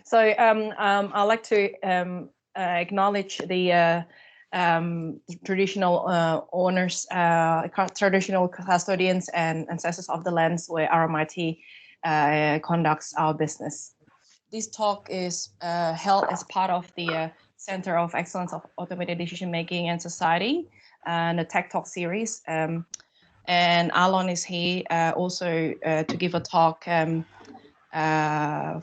So I'd like to acknowledge the traditional owners, traditional custodians and ancestors of the lands where RMIT conducts our business. This talk is held as part of the Center of Excellence of Automated Decision Making and Society and the Tech Talk series. And Alon is here also to give a talk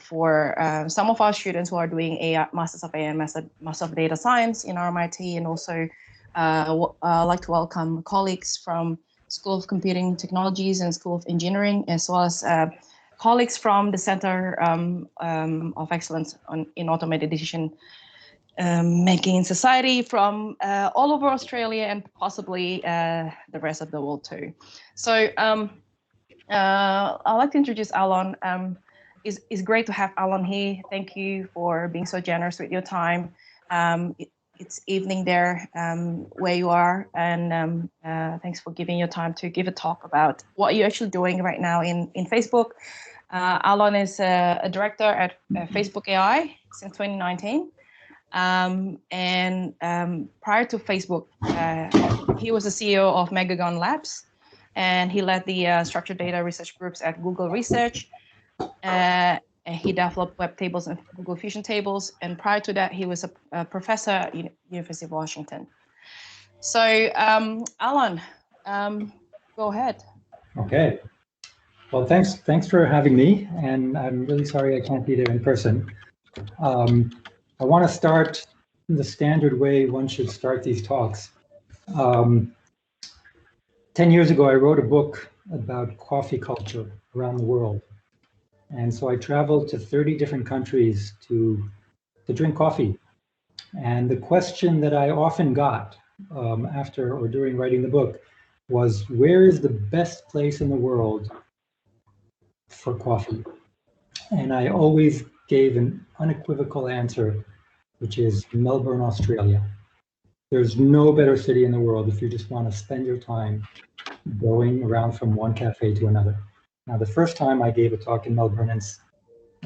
for some of our students who are doing Masters of AI and Master of Data Science in RMIT, and also I'd like to welcome colleagues from School of Computing Technologies and School of Engineering, as well as colleagues from the Center of Excellence in Automated Decision Making in Society from all over Australia and possibly the rest of the world too. So I'd like to introduce Alon. It's great to have Alon here. Thank you for being so generous with your time. It's evening there where you are, and thanks for giving your time to give a talk about what you're actually doing right now in Facebook. Alon is a director at Facebook AI since 2019. Prior to Facebook, he was the CEO of Megagon Labs, and he led the structured data research groups at Google Research. And he developed web tables and Google Fusion tables. And prior to that, he was a professor at University of Washington. So, Alon, go ahead. Okay. Well, thanks for having me. And I'm really sorry I can't be there in person. I want to start in the standard way one should start these talks. 10 years ago, I wrote a book about coffee culture around the world. And so I traveled to 30 different countries to drink coffee. And the question that I often got after or during writing the book was, where is the best place in the world for coffee? And I always gave an unequivocal answer, which is Melbourne, Australia. There's no better city in the world if you just want to spend your time going around from one cafe to another. Now, the first time I gave a talk in Melbourne and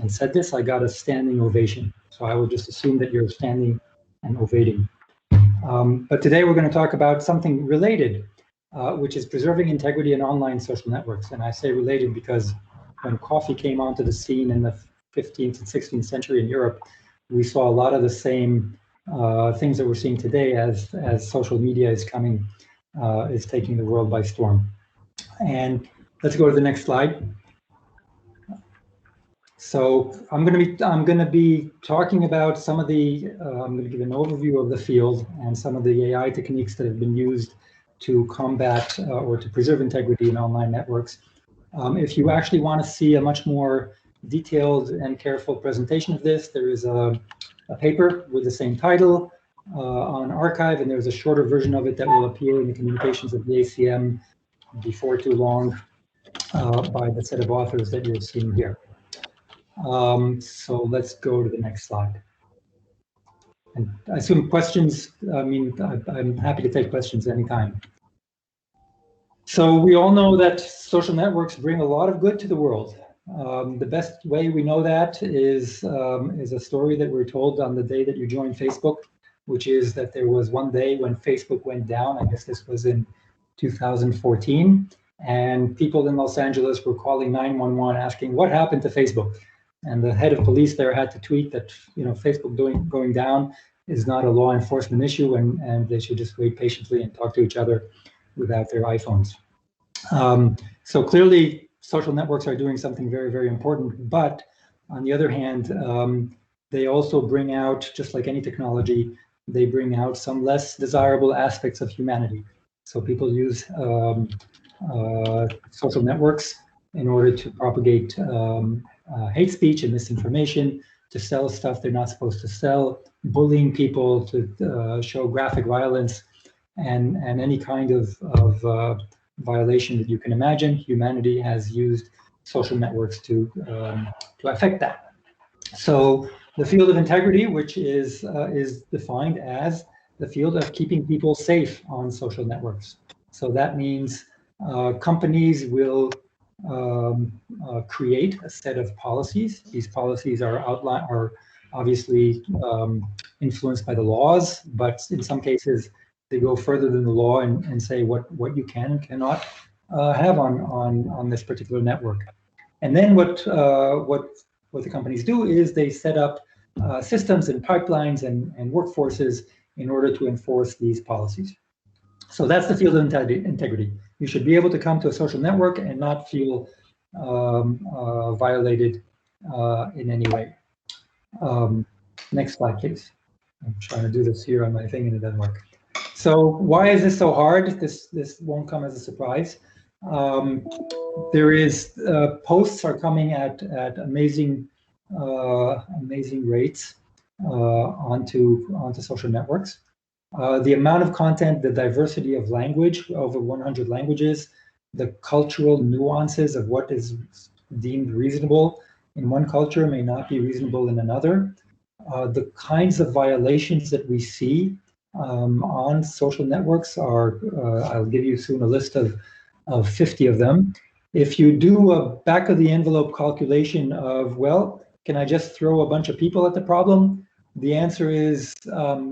said this, I got a standing ovation. So I would just assume that you're standing and ovating. But today we're going to talk about something related, which is preserving integrity in online social networks. And I say related because when coffee came onto the scene in the 15th and 16th century in Europe, we saw a lot of the same things that we're seeing today as social media is taking the world by storm. And let's go to the next slide. So I'm going to be talking about some of the. I'm going to give an overview of the field and some of the AI techniques that have been used to combat or to preserve integrity in online networks. If you actually want to see a much more detailed and careful presentation of this, there is a paper with the same title on arXiv, and there's a shorter version of it that will appear in the communications of the ACM before too long by the set of authors that you're seeing here. So let's go to the next slide. And I assume questions, I'm happy to take questions anytime. So we all know that social networks bring a lot of good to the world. The best way we know that is a story that we're told on the day that you joined Facebook, which is that there was one day when Facebook went down. I guess this was in 2014, and people in Los Angeles were calling 911 asking what happened to Facebook. And the head of police there had to tweet that Facebook going down is not a law enforcement issue, and they should just wait patiently and talk to each other without their iPhones. So clearly, social networks are doing something very, very important. But on the other hand, they also bring out, just like any technology, they bring out some less desirable aspects of humanity. So people use social networks in order to propagate hate speech and misinformation, to sell stuff they're not supposed to sell, bullying people, to show graphic violence, and any kind of violation that you can imagine. Humanity has used social networks to affect that. So the field of integrity, which is defined as the field of keeping people safe on social networks. So that means companies will create a set of policies. These policies are obviously influenced by the laws, but in some cases they go further than the law and say what you can and cannot have on this particular network. And then what the companies do is they set up systems and pipelines and workforces in order to enforce these policies. So that's the field of integrity. You should be able to come to a social network and not feel violated in any way. Next slide, please. I'm trying to do this here on my thing and it doesn't work. So why is this so hard? This won't come as a surprise. There is posts are coming at amazing rates onto social networks. The amount of content, the diversity of language, over 100 languages, the cultural nuances of what is deemed reasonable in one culture may not be reasonable in another. The kinds of violations that we see on social networks are, I'll give you soon a list of 50 of them. If you do a back of the envelope calculation of, well, can I just throw a bunch of people at the problem? The answer is,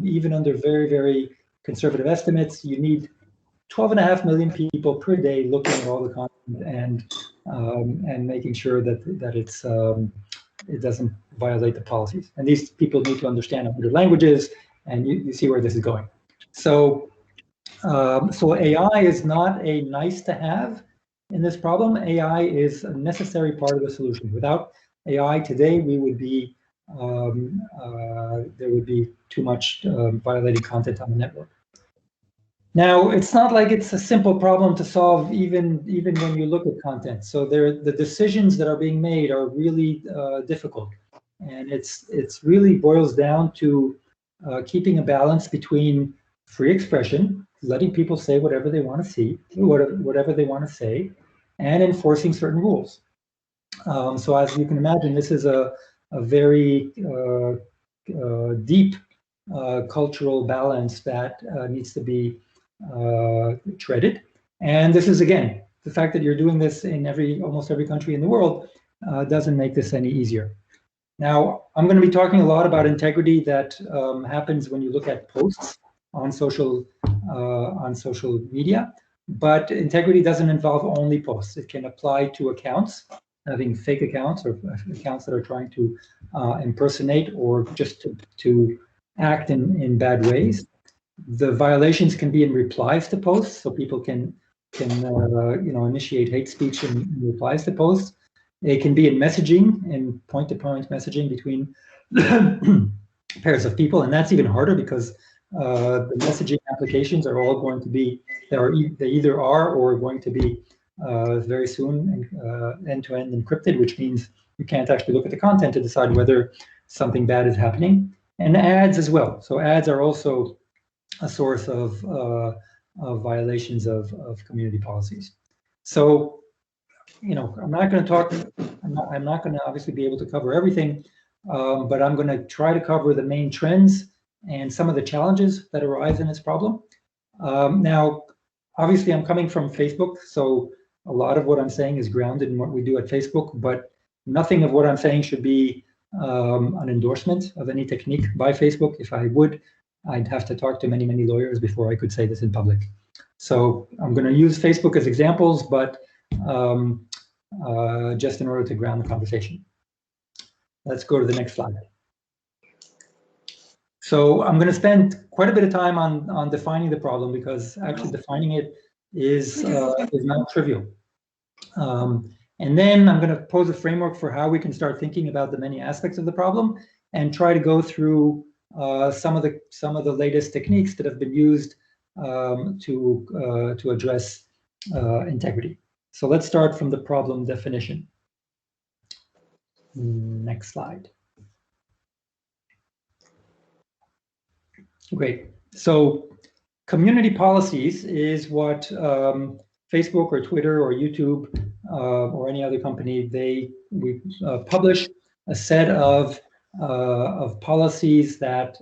even under very, very conservative estimates, you need 12.5 million people per day looking at all the content and making sure that it doesn't violate the policies. And these people need to understand 100 languages, and you see where this is going. So, so AI is not a nice to have in this problem. AI is a necessary part of the solution. Without AI today, we would be there would be too much violated content on the network. Now, it's not like it's a simple problem to solve, even when you look at content. So the decisions that are being made are really difficult, and it's really boils down to keeping a balance between free expression, letting people say whatever they want to see, whatever they want to say, and enforcing certain rules. So as you can imagine, this is a very deep cultural balance that needs to be treaded. And this is, again, the fact that you're doing this in almost every country in the world doesn't make this any easier. Now, I'm going to be talking a lot about integrity that happens when you look at posts on social media, but integrity doesn't involve only posts. It can apply to accounts, having fake accounts or accounts that are trying to impersonate or just to act in bad ways. The violations can be in replies to posts, so people can initiate hate speech in replies to posts. It can be in messaging and point-to-point messaging between pairs of people, and that's even harder because the messaging applications are all going to be they either are or are going to be very soon end-to-end encrypted, which means you can't actually look at the content to decide whether something bad is happening. And ads as well. So ads are also a source of violations of community policies. So, I'm not going to talk. I'm not going to obviously be able to cover everything, but I'm going to try to cover the main trends and some of the challenges that arise in this problem. Now, obviously, I'm coming from Facebook, so a lot of what I'm saying is grounded in what we do at Facebook, but nothing of what I'm saying should be an endorsement of any technique by Facebook. If I would, I'd have to talk to many, many lawyers before I could say this in public. So I'm going to use Facebook as examples, but just in order to ground the conversation. Let's go to the next slide. So I'm going to spend quite a bit of time on defining the problem, because actually defining it is not trivial. And then I'm going to pose a framework for how we can start thinking about the many aspects of the problem and try to go through some of the latest techniques that have been used to address integrity. So let's start from the problem definition. Next slide. Great. So community policies is what Facebook or Twitter or YouTube or any other company, we publish a set of policies that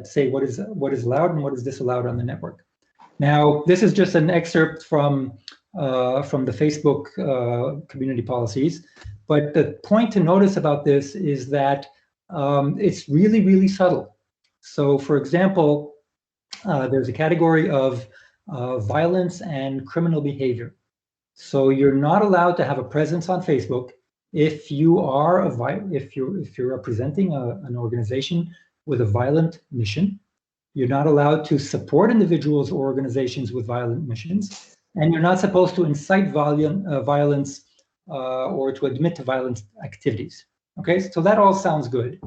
say what is allowed and what is disallowed on the network. Now, this is just an excerpt from the Facebook community policies. But the point to notice about this is that it's really, really subtle. So, for example, there's a category of violence and criminal behavior. So you're not allowed to have a presence on Facebook if you are if you're representing an organization with a violent mission. You're not allowed to support individuals or organizations with violent missions, and you're not supposed to incite violence or to admit to violent activities. Okay, so that all sounds good.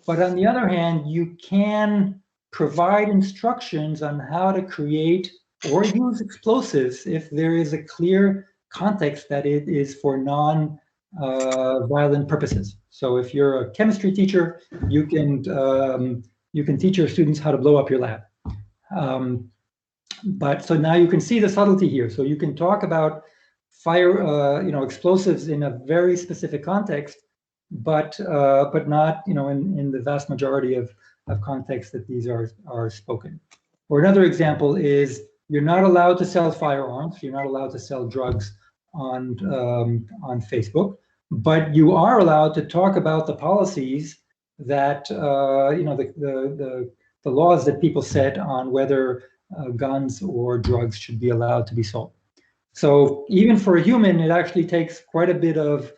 But on the other hand, you can provide instructions on how to create or use explosives if there is a clear context that it is for non-violent purposes. So if you're a chemistry teacher, you can teach your students how to blow up your lab. But so now you can see the subtlety here. So you can talk about fire, explosives in a very specific context, but not, in the vast majority of contexts that these are spoken. Or another example is you're not allowed to sell firearms. You're not allowed to sell drugs on Facebook, but you are allowed to talk about the policies that the laws that people set on whether guns or drugs should be allowed to be sold. So even for a human, it actually takes quite a bit of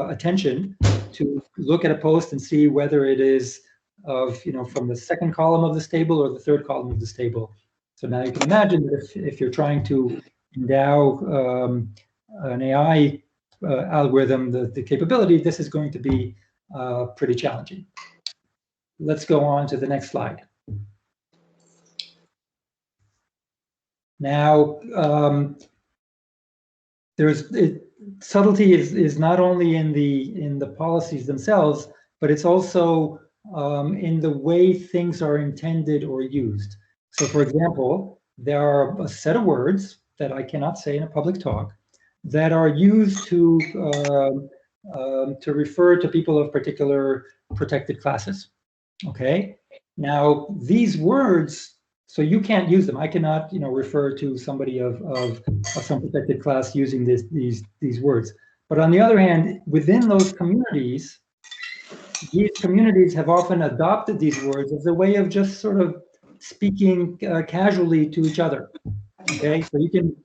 attention to look at a post and see whether it is from the second column of this table or the third column of this table. So now you can imagine that if you're trying to endow an AI algorithm the capability, this is going to be pretty challenging. Let's go on to the next slide. Now, subtlety is not only in the policies themselves, but it's also in the way things are intended or used. So, for example, there are a set of words that I cannot say in a public talk that are used to refer to people of particular protected classes. Okay. Now, these words, so you can't use them. I cannot, refer to somebody of some protected class using these words. But on the other hand, within those communities, these communities have often adopted these words as a way of just sort of speaking casually to each other. Okay, so you can,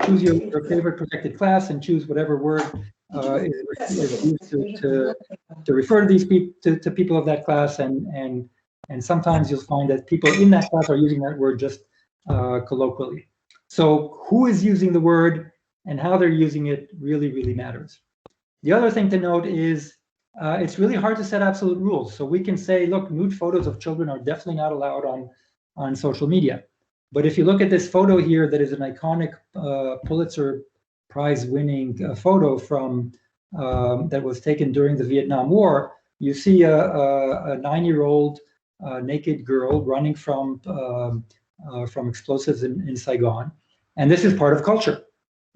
choose your favorite protected class and choose whatever word is used to refer to these people of that class, and sometimes you'll find that people in that class are using that word just colloquially. So who is using the word and how they're using it really, really matters. The other thing to note is it's really hard to set absolute rules. So we can say, look, nude photos of children are definitely not allowed on social media. But if you look at this photo here, that is an iconic Pulitzer Prize-winning photo from that was taken during the Vietnam War, you see a 9-year-old naked girl running from explosives in Saigon, and this is part of culture.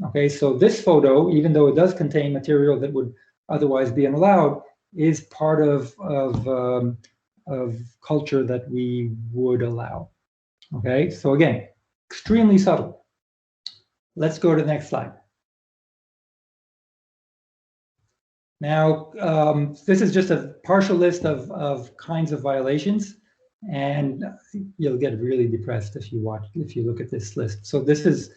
Okay, so this photo, even though it does contain material that would otherwise be unallowed, is part of culture that we would allow. Okay, so again, extremely subtle. Let's go to the next slide. Now, this is just a partial list of kinds of violations, and you'll get really depressed if you look at this list. So this is,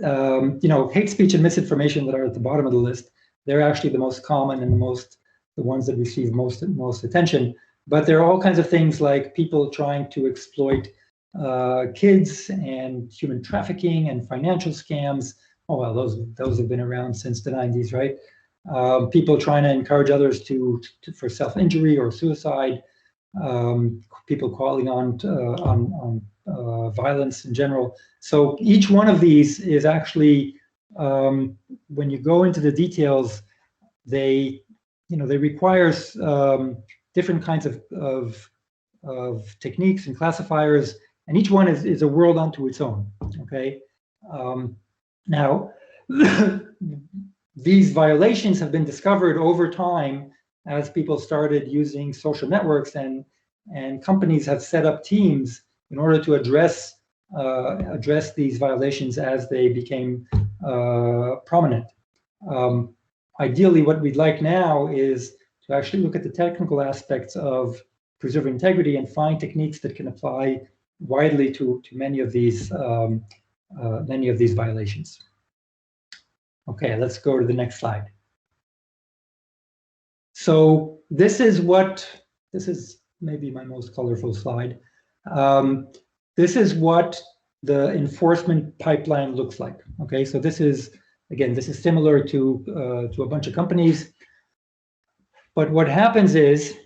hate speech and misinformation that are at the bottom of the list. They're actually the most common and the ones that receive most attention. But there are all kinds of things like people trying to exploit kids and human trafficking and financial scams. Oh well, those have been around since the 90s, right? People trying to encourage others for self-injury or suicide. People calling on violence in general. So each one of these is actually, when you go into the details, they requires different kinds of techniques and classifiers, and each one is a world unto its own. Okay, now these violations have been discovered over time as people started using social networks, and companies have set up teams in order to address these violations as they became prominent. Ideally, what we'd like now is to actually look at the technical aspects of preserving integrity and find techniques that can apply widely to many of these violations. Okay, let's go to the next slide. So this is maybe my most colorful slide. This is what the enforcement pipeline looks like. Okay, so this is similar to a bunch of companies. But what happens is,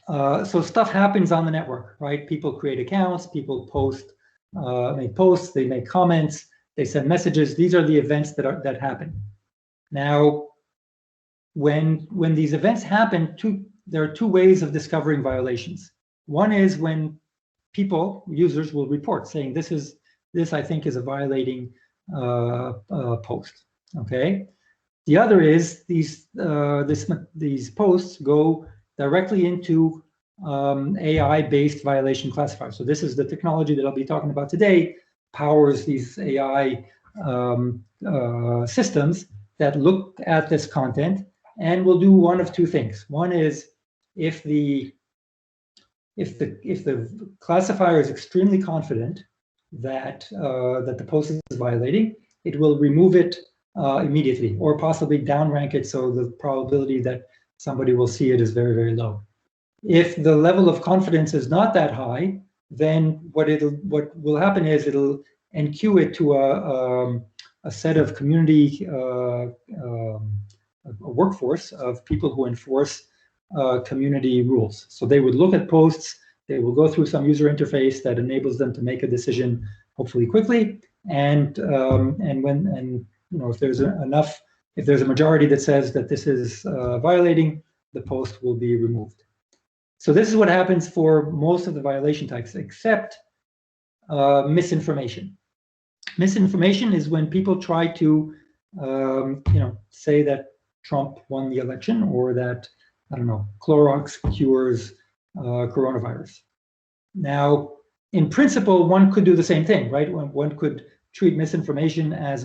so stuff happens on the network, right? People create accounts, people make posts, they make comments, they send messages. These are the events that happen. Now, when these events happen, there are two ways of discovering violations. One is when users will report saying this I think is a violating post. Okay. The other is these posts go directly into AI-based violation classifiers. So this is the technology that I'll be talking about today, powers these AI systems that look at this content and will do one of two things. One is if the classifier is extremely confident that the post is violating, it will remove it immediately, or possibly downrank it so the probability that somebody will see it is very, very low. If the level of confidence is not that high, then what will happen is it'll enqueue it to a set of community a workforce of people who enforce community rules. So they would look at posts, they will go through some user interface that enables them to make a decision, hopefully quickly, and if there's a majority that says that this is violating, the post will be removed. So this is what happens for most of the violation types, except misinformation. Misinformation is when people try to, say that Trump won the election, or that, I don't know, Clorox cures coronavirus. Now, in principle, one could do the same thing, right? One could treat misinformation as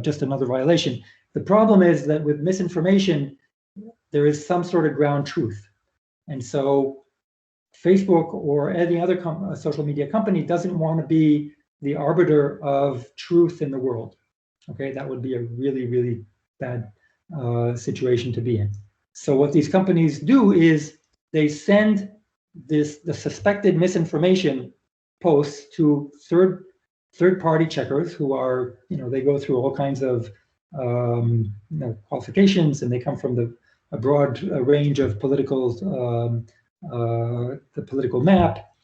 just another violation. The problem is that with misinformation, there is some sort of ground truth. And so Facebook or any other social media company doesn't want to be the arbiter of truth in the world. Okay, that would be a really, really bad situation to be in. So what these companies do is they send the suspected misinformation posts to third-party checkers who are, they go through all kinds of qualifications, and they come from a broad range of the political map,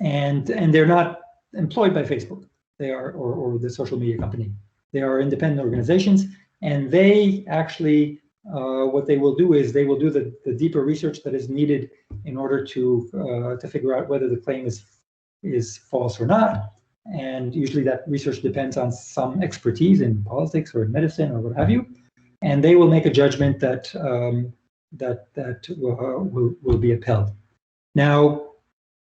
and they're not employed by Facebook. They are, or the social media company. They are independent organizations, and they actually, what they will do is they will do the deeper research that is needed in order to figure out whether the claim is false or not. And usually that research depends on some expertise in politics or in medicine or what have you. And they will make a judgment that will be upheld. Now,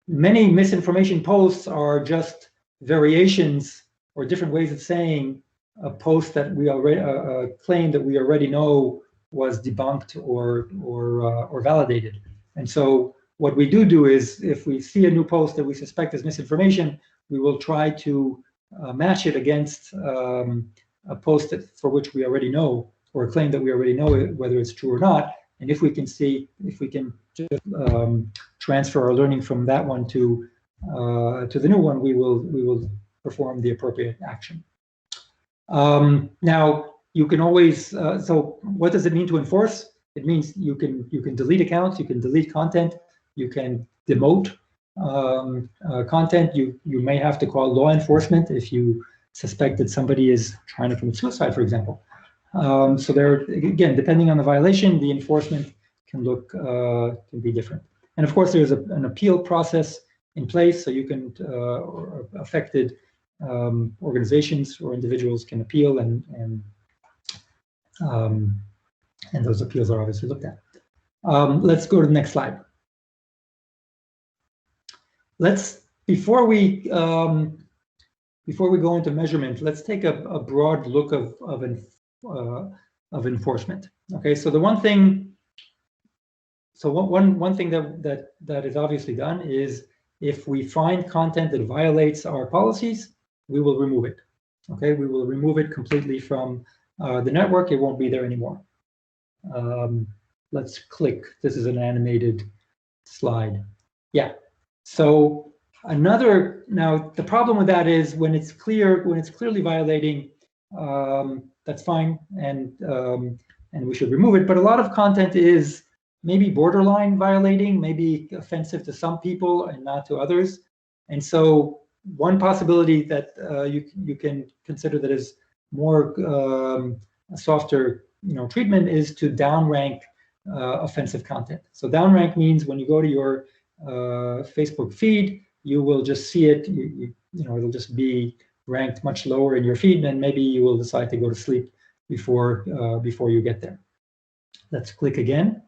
many misinformation posts are just variations or different ways of saying a post that we already claim that we already know was debunked or validated. And so what we do is, if we see a new post that we suspect is misinformation, we will try to match it against a post for which we already know, or a claim that we already know whether it's true or not. And if we can just transfer our learning from that one to the new one, we will perform the appropriate action. Now, you can always, so what does it mean to enforce? It means you can delete accounts, you can delete content, you can demote content. You may have to call law enforcement if you suspect that somebody is trying to commit suicide, for example. So there, again, depending on the violation, the enforcement can be different. And of course, there's an appeal process in place, so you can affected organizations or individuals can appeal, and those appeals are obviously looked at. Let's go to the next slide. Before we before we go into measurement, let's take a broad look of enforcement. Okay, so the one thing, one thing that is obviously done is if we find content that violates our policies, we will remove it. Okay, we will remove it completely from the network. It won't be there anymore. Let's click. This is an animated slide. Yeah. So now the problem with that is when it's clearly violating, that's fine, and we should remove it. But a lot of content is maybe borderline violating, maybe offensive to some people and not to others. And so one possibility that you can consider that is more a softer treatment is to downrank offensive content. So downrank means when you go to your Facebook feed, you will just see it. It'll just be ranked much lower in your feed, and maybe you will decide to go to sleep before you get there. Let's click again.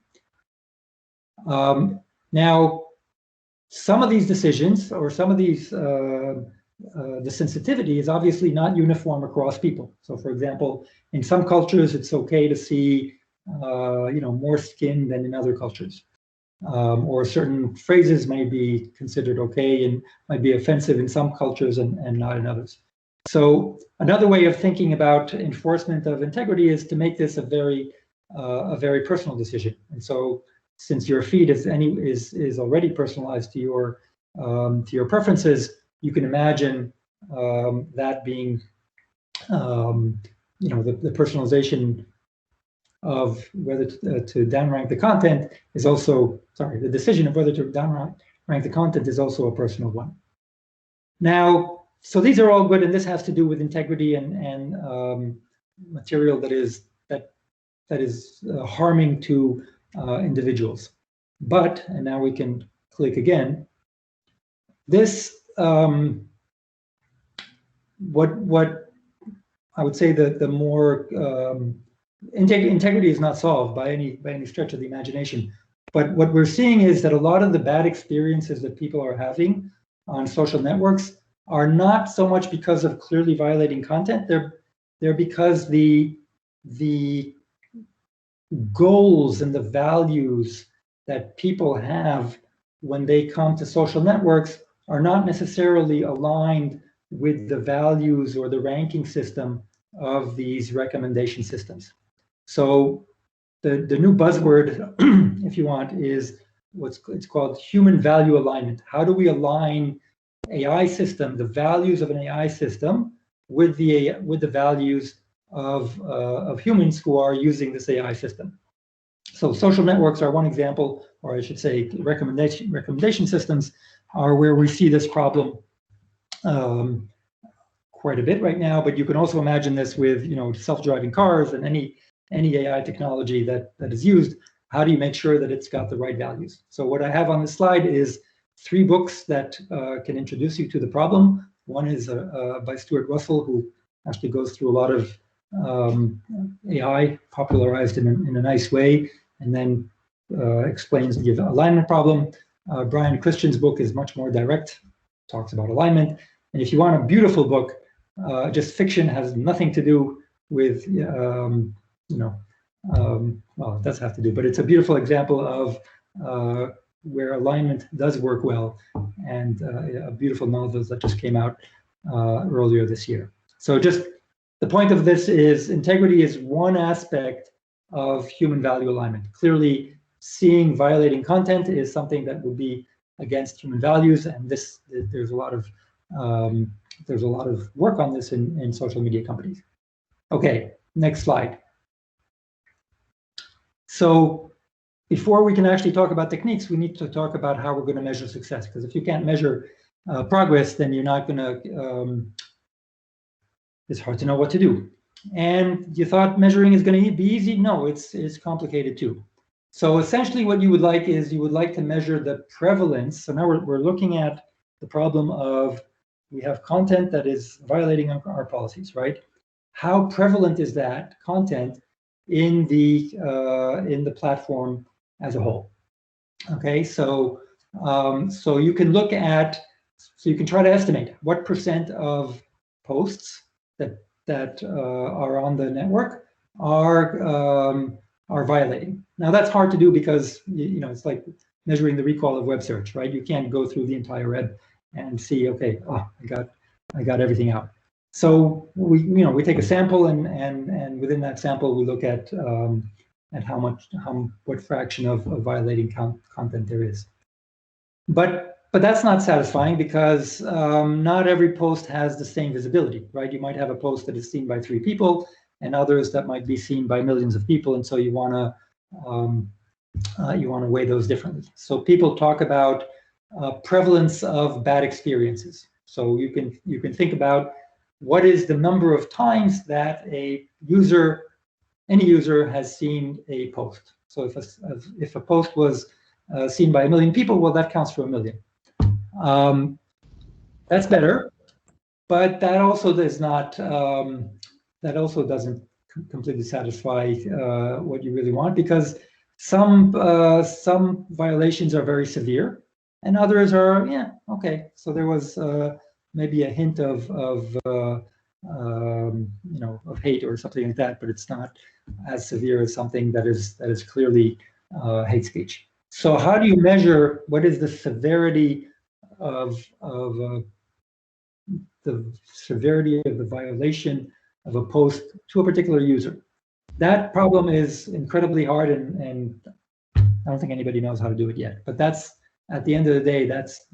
Now, some of these decisions or some of these the sensitivity is obviously not uniform across people. So, for example, in some cultures, it's okay to see more skin than in other cultures. Or certain phrases may be considered okay and might be offensive in some cultures and not in others. So another way of thinking about enforcement of integrity is to make this a very personal decision. And so since your feed is already personalized to your preferences, you can imagine that being the personalization of whether to downrank the content is also, the decision of whether to downrank the content is also a personal one. Now, so these are all good, and this has to do with integrity and material that is harming to individuals. But, and now we can click again, this, what I would say the more, integrity is not solved by any stretch of the imagination. But what we're seeing is that a lot of the bad experiences that people are having on social networks are not so much because of clearly violating content. They're because the goals and the values that people have when they come to social networks are not necessarily aligned with the values or the ranking system of these recommendation systems. So the new buzzword, if you want, is it's called human value alignment. How do we align AI system, the values of an AI system, with the values of humans who are using this AI system? So social networks are one example, or I should say recommendation systems are where we see this problem quite a bit right now. But you can also imagine this with self-driving cars and any AI technology that is used. How do you make sure that it's got the right values? So what I have on this slide is 3 books that can introduce you to the problem. One is by Stuart Russell, who actually goes through a lot of AI popularized in a nice way, and then explains the alignment problem. Brian Christian's book is much more direct, talks about alignment. And if you want a beautiful book, just fiction, has nothing to do with well, it does have to do, but it's a beautiful example of where alignment does work well, and a beautiful novel that just came out earlier this year. So just the point of this is integrity is one aspect of human value alignment. Clearly, seeing violating content is something that would be against human values, and there's a lot of work on this in social media companies. Okay, next slide. So before we can actually talk about techniques, we need to talk about how we're going to measure success. Because if you can't measure progress, then you're not going to, it's hard to know what to do. And you thought measuring is going to be easy? No, it's complicated too. So essentially what you would like is you would like to measure the prevalence. So now we're looking at the problem of we have content that is violating our policies, right? How prevalent is that content in the platform as a whole? Okay, so so you can look at, so you can try to estimate what % of posts that are on the network are violating. Now that's hard to do because it's like measuring the recall of web search, right? You can't go through the entire web and see, okay, oh, I got everything out. So we take a sample and within that sample we look at what fraction of violating content there is. But that's not satisfying because not every post has the same visibility, right? You might have a post that is seen by 3 people and others that might be seen by millions of people, and so you want to weigh those differently. So people talk about prevalence of bad experiences. So you can think about what is the number of times that any user has seen a post. So if a post was seen by 1 million people, well, that counts for 1 million. That's better, but that also does not. That also doesn't completely satisfy what you really want, because some violations are very severe, and others are okay. So there was maybe a hint of hate or something like that, but it's not as severe as something that is clearly hate speech. So how do you measure what is the severity of the violation of a post to a particular user? That problem is incredibly hard, and I don't think anybody knows how to do it yet. But that's, at the end of the day, that's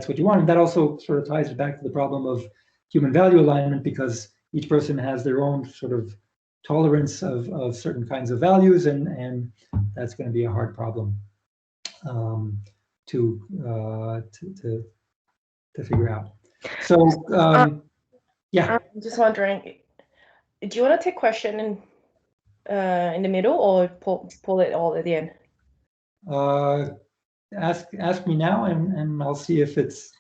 what you want. And that also sort of ties back to the problem of human value alignment, because each person has their own sort of tolerance of certain kinds of values, and that's going to be a hard problem to figure out. So yeah, I'm just wondering, do you want to take question in the middle, or pull it all at the end? Ask me now, and I'll see if it's,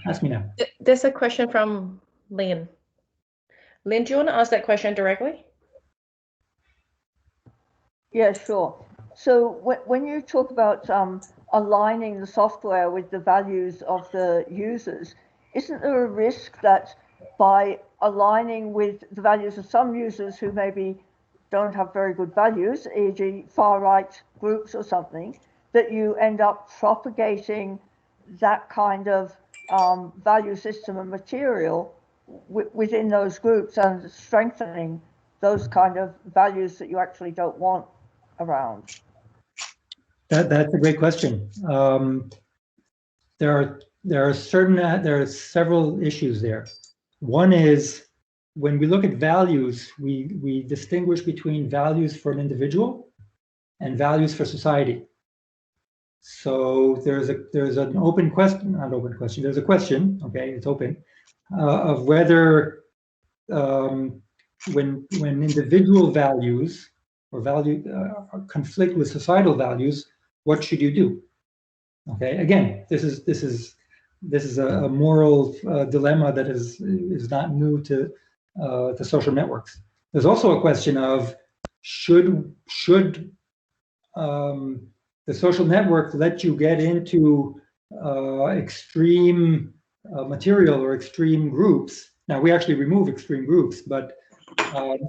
ask me now. There's a question from Lynn. Lynn, do you want to ask that question directly? Yeah, sure. So when you talk about aligning the software with the values of the users, isn't there a risk that by aligning with the values of some users who maybe don't have very good values, e.g. far-right groups or something, that you end up propagating that kind of value system and material within those groups and strengthening those kind of values that you actually don't want around? That's a great question. There are several issues there. One is, when we look at values, we distinguish between values for an individual and values for society. So there's an open question, not open question. There's a question, okay, it's open, of whether when individual values or conflict with societal values, what should you do? Okay, again, this is a moral dilemma that is not new to social networks. There's also a question of should the social network let you get into extreme material or extreme groups. Now, we actually remove extreme groups, but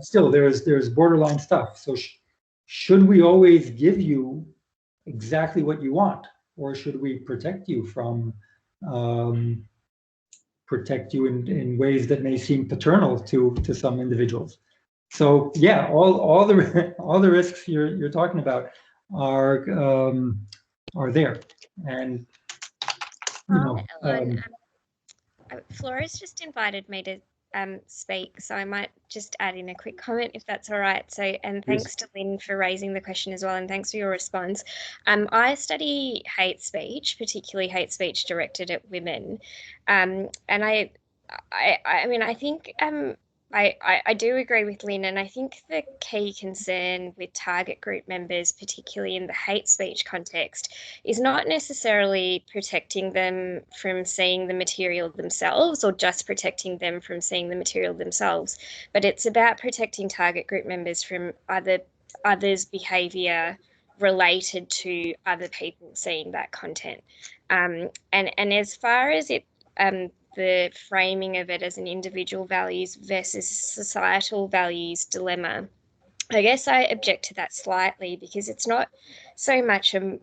still there's borderline stuff. So should we always give you exactly what you want, or should we protect you from in ways that may seem paternal to some individuals? So yeah, all the risks you're talking about are there, and Flora's just invited me to speak, so I might just add in a quick comment if that's all right. So, and thanks to Lynn for raising the question as well, and thanks for your response. I study hate speech, particularly hate speech directed at women, and I mean, I think I do agree with Lynn, and I think the key concern with target group members, particularly in the hate speech context, is not necessarily protecting them from seeing the material themselves, or just protecting them from seeing the material themselves, but it's about protecting target group members from others' behaviour related to other people seeing that content. And as far as it the framing of it as an individual values versus societal values dilemma. I guess I object to that slightly, because it's not so much a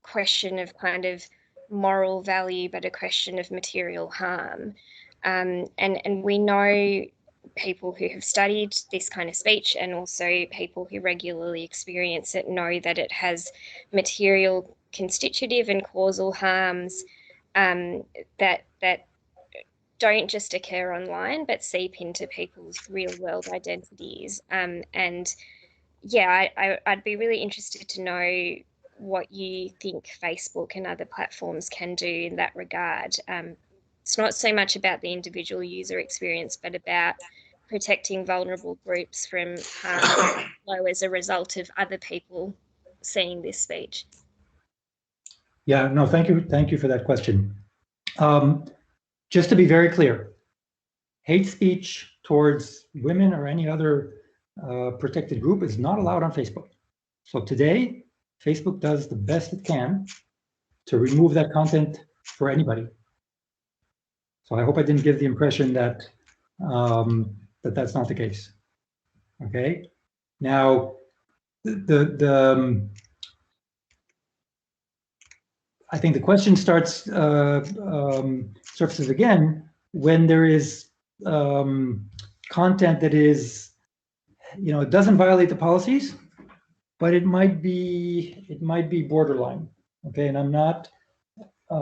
question of kind of moral value, but a question of material harm. And we know people who have studied this kind of speech, and also people who regularly experience it, know that it has material, constitutive and causal harms that don't just occur online, but seep into people's real world identities. And yeah, I'd be really interested to know what you think Facebook and other platforms can do in that regard. It's not so much about the individual user experience, but about protecting vulnerable groups from harm as a result of other people seeing this speech. Yeah, no, thank you for that question. Just to be very clear, hate speech towards women or any other protected group is not allowed on Facebook. So today, Facebook does the best it can to remove that content for anybody. So I hope I didn't give the impression that that's not the case. Okay. Now, I think the question surfaces again when there is content that is, it doesn't violate the policies, but it might be borderline. Okay, and I'm not, I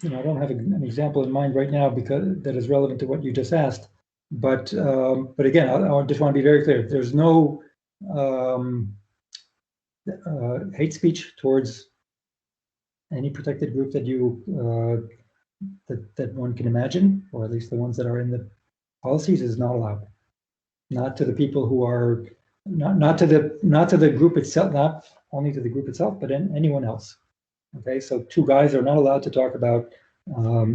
don't have an example in mind right now because that is relevant to what you just asked. But again, I just want to be very clear. There's no hate speech towards any protected group that you that one can imagine, or at least the ones that are in the policies, is not allowed. Not to the people who are not to the group itself, not only to the group itself, but anyone else. Okay, so two guys are not allowed to talk about, are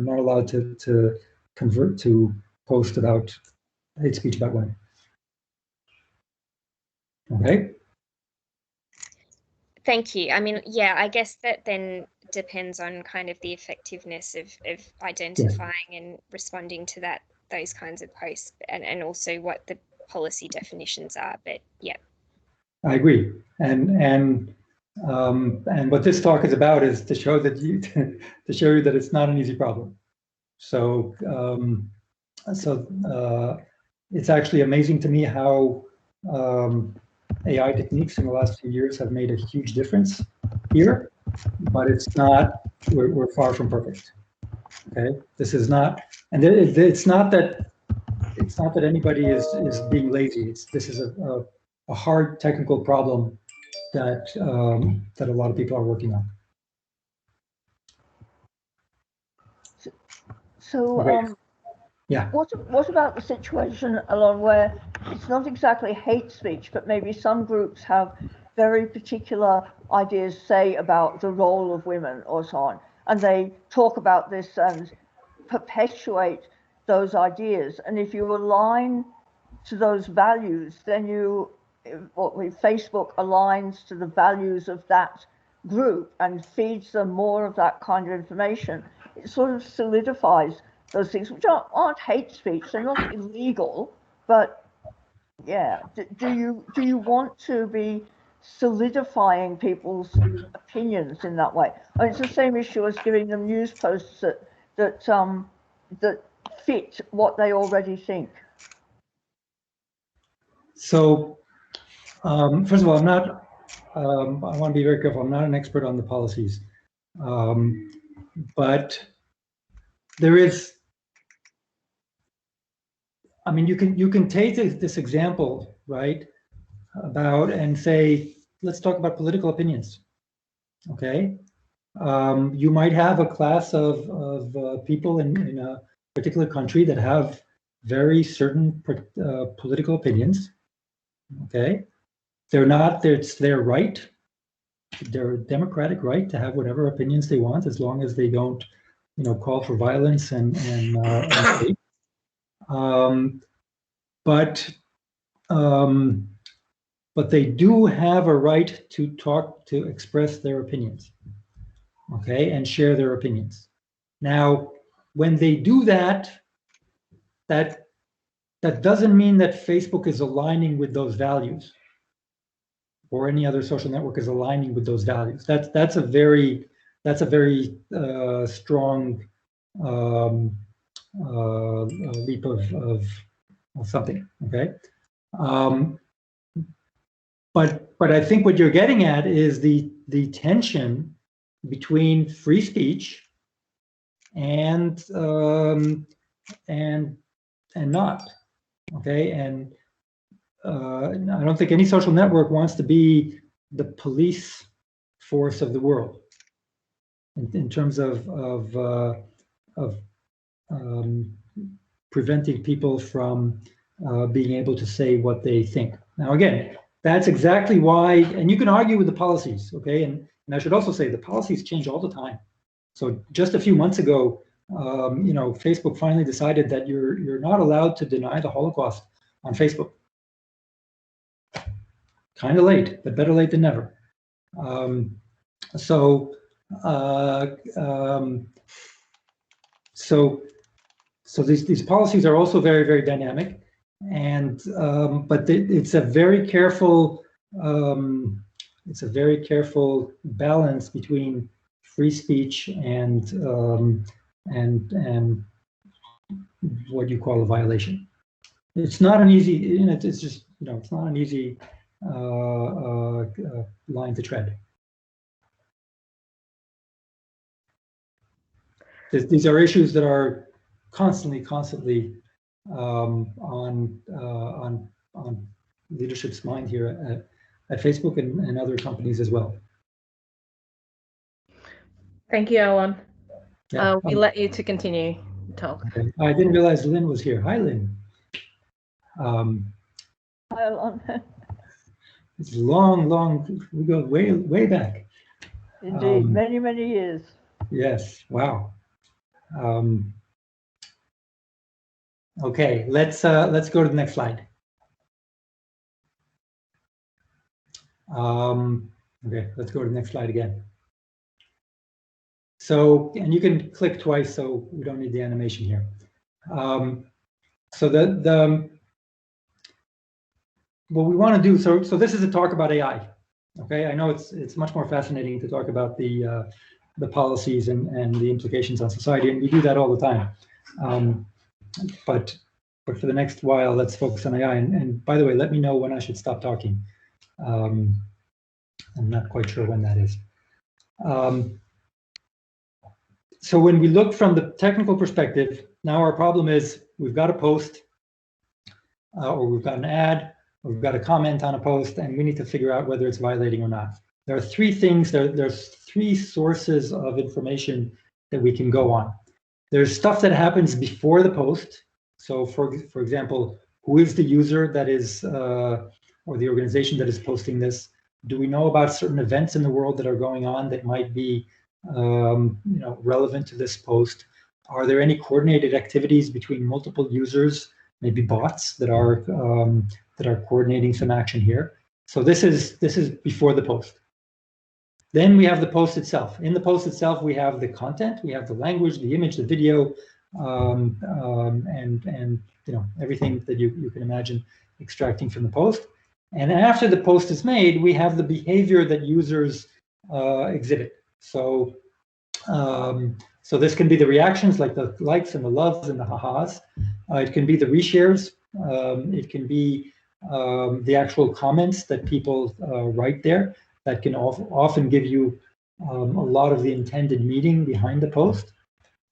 not allowed to convert to post about hate speech about women. Okay. Thank you. I mean, yeah, I guess that then depends on kind of the effectiveness of identifying and responding to those kinds of posts, and also what the policy definitions are. But yeah, I agree. And what this talk is about is to show that to show you that it's not an easy problem. So it's actually amazing to me how AI techniques in the last few years have made a huge difference here, but it's not, we're far from perfect. Okay, this is not, and it's not that anybody is being lazy. This is a hard technical problem that that a lot of people are working on. So okay. Yeah. What about the situation, Alon, where it's not exactly hate speech, but maybe some groups have very particular ideas, say, about the role of women or so on, and they talk about this and perpetuate those ideas. And if you align to those values, then Facebook aligns to the values of that group and feeds them more of that kind of information. It sort of solidifies those things, which aren't hate speech. They're not illegal, but yeah. Do you want to be solidifying people's opinions in that way? I mean, it's the same issue as giving them news posts that fit what they already think. So, first of all, I'm not. I want to be very careful. I'm not an expert on the policies, but there is. I mean, you can take this example, right, about and say, let's talk about political opinions. Okay, you might have a class of people in a particular country that have very certain political opinions. Okay, it's their right, their democratic right to have whatever opinions they want, as long as they don't, call for violence and hate. But they do have a right to express their opinions, okay, and share their opinions. Now, when they do that, that doesn't mean that Facebook is aligning with those values, or any other social network is aligning with those values. That's a very strong leap of something. Okay, but I think what you're getting at is the tension between free speech and not. Okay, and I don't think any social network wants to be the police force of the world in terms of preventing people from being able to say what they think. Now, again, that's exactly why, and you can argue with the policies, okay? And I should also say the policies change all the time. So just a few months ago, you know, Facebook finally decided that you're not allowed to deny the Holocaust on Facebook. Kind of late, but better late than never. So these policies are also very, very dynamic, and but it's a very careful balance between free speech and what you call a violation. It's not an easy, you know, it's just, you know, it's not an easy line to tread. These are issues that are constantly on leadership's mind here at Facebook and other companies as well. Thank you, Alan. Yeah. We let you to continue to talk. Okay. I didn't realize Lynn was here. Hi, Lynn. Hi, Alan. It's long, we go way back. Indeed, many years. Yes, wow. Okay, let's go to the next slide. Okay, let's go to the next slide again. So, and you can click twice, so we don't need the animation here. So what we want to do, so this is a talk about AI. Okay, I know it's much more fascinating to talk about the policies and the implications on society, and we do that all the time. But for the next while, let's focus on AI. And by the way, let me know when I should stop talking. I'm not quite sure when that is. So when we look from the technical perspective, now our problem is we've got a post, or we've got an ad, or we've got a comment on a post, and we need to figure out whether it's violating or not. There are three things, there's three sources of information that we can go on. There's stuff that happens before the post. So for example, who is the user that is, or the organization that is posting this? Do we know about certain events in the world that are going on that might be you know, relevant to this post? Are there any coordinated activities between multiple users, maybe bots that are coordinating some action here? So this is before the post. Then we have the post itself. In the post itself, we have the content, we have the language, the image, the video, and you know, everything that you can imagine extracting from the post. And after the post is made, we have the behavior that users exhibit. So so this can be the reactions, like the likes and the loves and the ha-has. It can be the reshares. It can be the actual comments that people write there. That can often give you a lot of the intended meaning behind the post.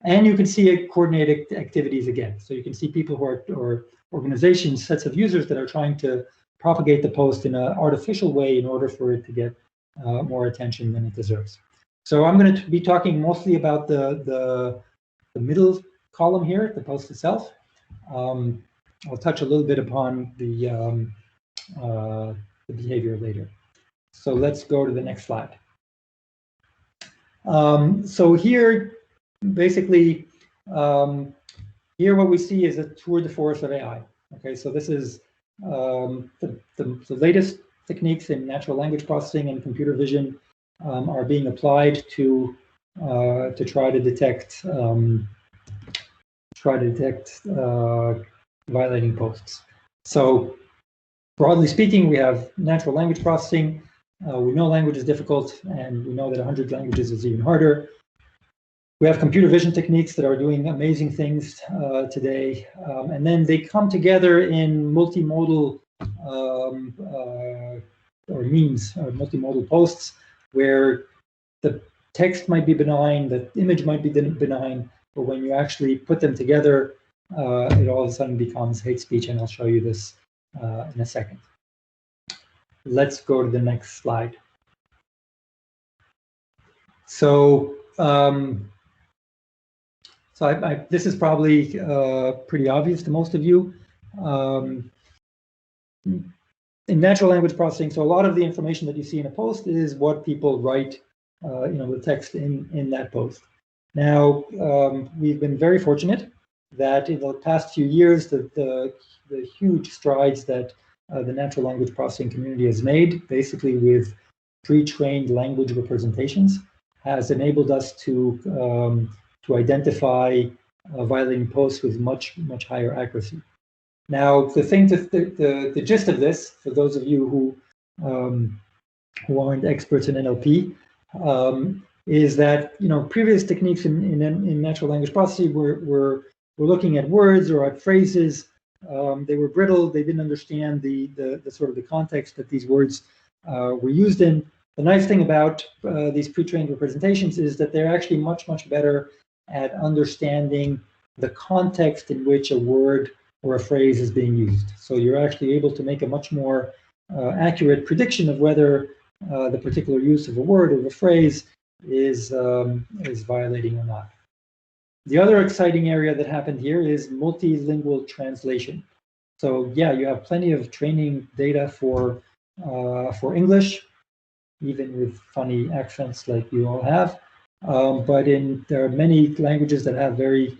And you can see coordinated activities again. So you can see people who are, or organizations, sets of users that are trying to propagate the post in an artificial way in order for it to get more attention than it deserves. So I'm going to be talking mostly about the middle column here, the post itself. I'll touch a little bit upon the behavior later. So let's go to the next slide. So here, basically, here what we see is a tour de force of AI. Okay, so this is the latest techniques in natural language processing and computer vision are being applied to to try to detect violating posts. So broadly speaking, we have natural language processing. We know language is difficult, and we know that 100 languages is even harder. We have computer vision techniques that are doing amazing things today, and then they come together in multimodal or memes, or multimodal posts, where the text might be benign, the image might be benign, but when you actually put them together, it all of a sudden becomes hate speech, and I'll show you this in a second. Let's go to the next slide. So, this is probably pretty obvious to most of you. In natural language processing, so a lot of the information that you see in a post is what people write, the text in that post. Now, we've been very fortunate that in the past few years, the huge strides that the natural language processing community has made, basically with pre-trained language representations, has enabled us to identify violating posts with much higher accuracy. Now, the gist of this, for those of you who aren't experts in NLP, is that previous techniques in natural language processing were looking at words or at phrases. They were brittle. They didn't understand the sort of the context that these words were used in. The nice thing about these pre-trained representations is that they're actually much better at understanding the context in which a word or a phrase is being used. So you're actually able to make a much more accurate prediction of whether the particular use of a word or a phrase is violating or not. The other exciting area that happened here is multilingual translation. So yeah, you have plenty of training data for English, even with funny accents like you all have. But there are many languages that have very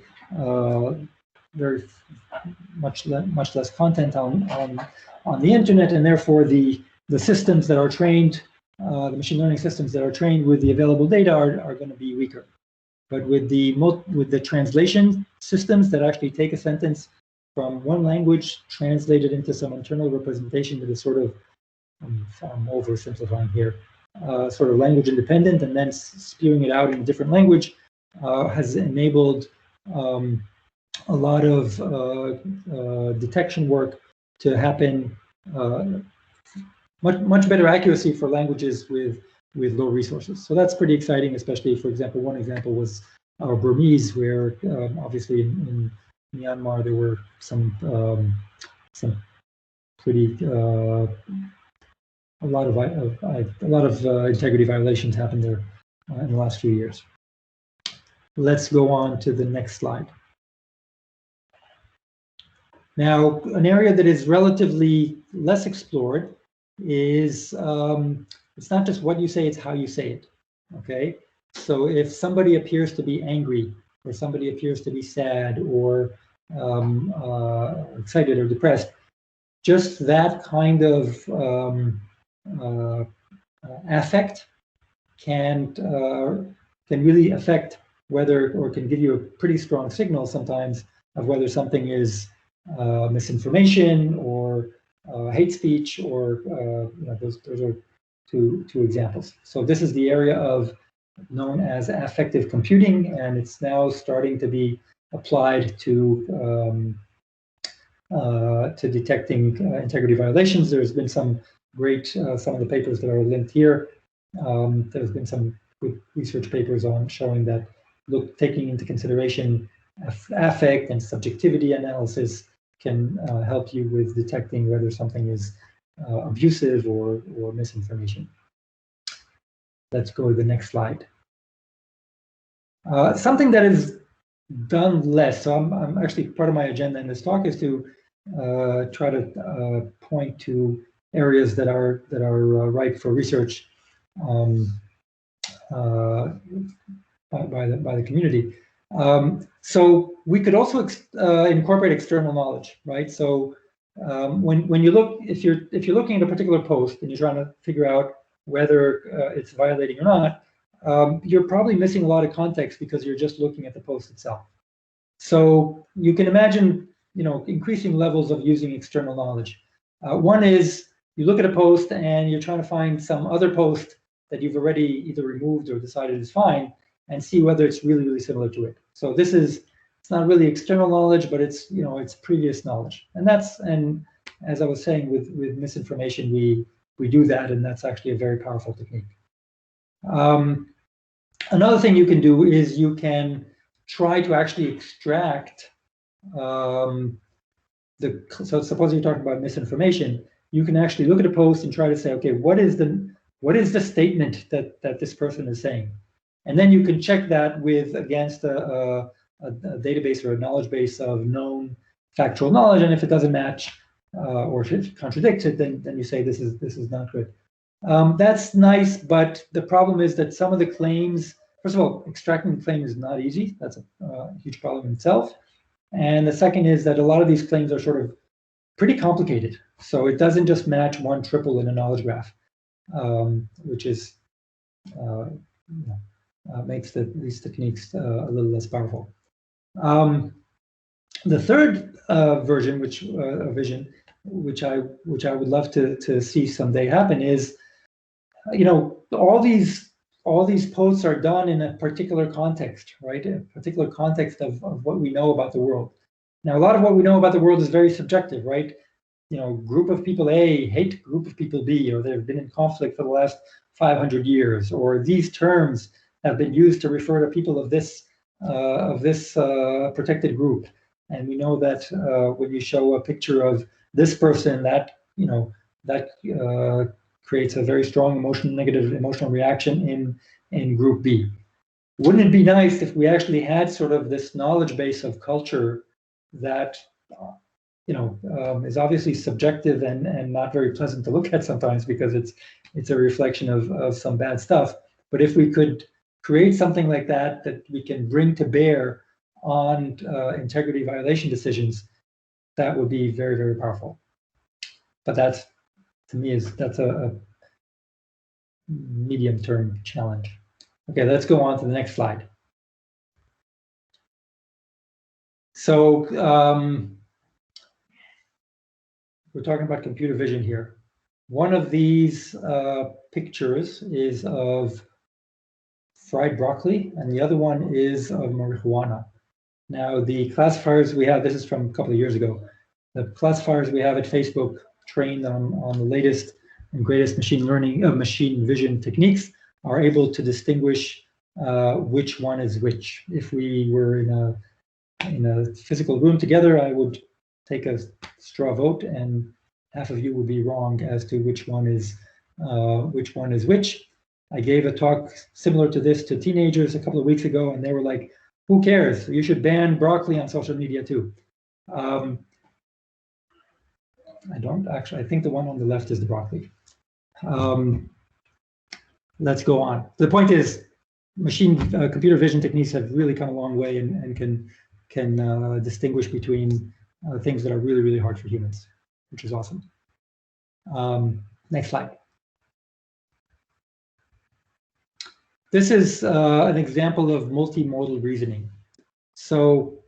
much less content on the internet, and therefore the systems that are trained, the machine learning systems that are trained with the available data are going to be weaker. But with the translation systems that actually take a sentence from one language, translate it into some internal representation that is sort of, I'm oversimplifying here, sort of language independent, and then spewing it out in a different language, has enabled a lot of detection work to happen, much better accuracy for languages with low resources. So that's pretty exciting, especially, for example, one example was Burmese, where obviously in Myanmar there were some pretty a lot of integrity violations happened there in the last few years. Let's go on to the next slide. Now, an area that is relatively less explored is it's not just what you say, it's how you say it. Okay, so if somebody appears to be angry, or somebody appears to be sad, or excited or depressed, just that kind of affect can really affect whether, or can give you a pretty strong signal sometimes of whether something is misinformation or hate speech, or those are two examples. So this is the area known as affective computing, and it's now starting to be applied to detecting integrity violations. There's been some great, some of the papers that are linked here. There's been some good research papers on showing that taking into consideration affect and subjectivity analysis can help you with detecting whether something is abusive or misinformation. Let's go to the next slide. Something that is done less. So I'm actually, part of my agenda in this talk is to try to point to areas that are ripe for research by the community. So we could also incorporate external knowledge, right? So when you look, if you're looking at a particular post and you're trying to figure out whether it's violating or not, you're probably missing a lot of context because you're just looking at the post itself. So you can imagine, increasing levels of using external knowledge. One is you look at a post and you're trying to find some other post that you've already either removed or decided is fine, and see whether it's really, really similar to it. So it's not really external knowledge, but it's previous knowledge. And as I was saying, with misinformation, we do that, and that's actually a very powerful technique. Another thing you can do is you can try to actually extract so suppose you're talking about misinformation, you can actually look at a post and try to say, okay, what is the statement that this person is saying? And then you can check that against a database or a knowledge base of known factual knowledge, and if it doesn't match or if it contradicts it, then you say this is not good. That's nice, but the problem is that some of the claims, first of all, extracting the claim is not easy. That's a huge problem in itself. And the second is that a lot of these claims are sort of pretty complicated. So it doesn't just match one triple in a knowledge graph, which is makes these techniques a little less powerful. The third vision, which I would love to see someday happen, is all these posts are done in a particular context, right? A particular context of what we know about the world. Now, a lot of what we know about the world is very subjective, right? Group of people A hate group of people B, or they've been in conflict for the last 500 years, or these terms have been used to refer to people of this protected group. And we know that when you show a picture of this person, that creates a very strong negative emotional reaction in group B. Wouldn't it be nice if we actually had sort of this knowledge base of culture that is obviously subjective and not very pleasant to look at sometimes because it's a reflection of some bad stuff. But if we could create something like that we can bring to bear on integrity violation decisions, that would be very, very powerful. But that's, to me, that's a medium-term challenge. Okay, let's go on to the next slide. So we're talking about computer vision here. One of these pictures is of fried broccoli, and the other one is of marijuana. Now, the classifiers we have, this is from a couple of years ago, the classifiers we have at Facebook trained on the latest and greatest machine vision techniques are able to distinguish which one is which. If we were in a physical room together, I would take a straw vote, and half of you would be wrong as to which one is which. I gave a talk similar to this to teenagers a couple of weeks ago, and they were like, "Who cares? You should ban broccoli on social media too." I don't actually. I think the one on the left is the broccoli. Let's go on. The point is, computer vision techniques have really come a long way and can distinguish between things that are really, really hard for humans, which is awesome. Next slide. This is an example of multimodal reasoning. So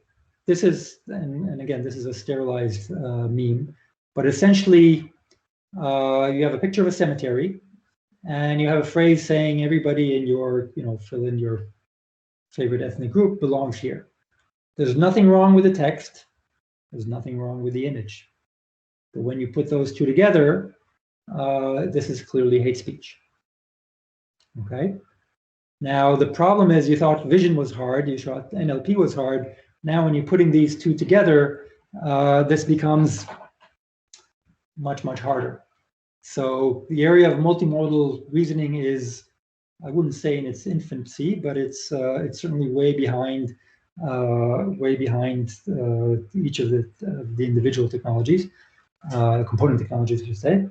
this is, and again, this is a sterilized meme, but essentially you have a picture of a cemetery, and you have a phrase saying everybody in your, fill in your favorite ethnic group belongs here. There's nothing wrong with the text. There's nothing wrong with the image. But when you put those two together, this is clearly hate speech. Okay? Now, the problem is you thought vision was hard, you thought NLP was hard. Now, when you're putting these two together, this becomes much, much harder. So the area of multimodal reasoning is, I wouldn't say in its infancy, but it's certainly way behind each of the individual technologies, component technologies, I should say.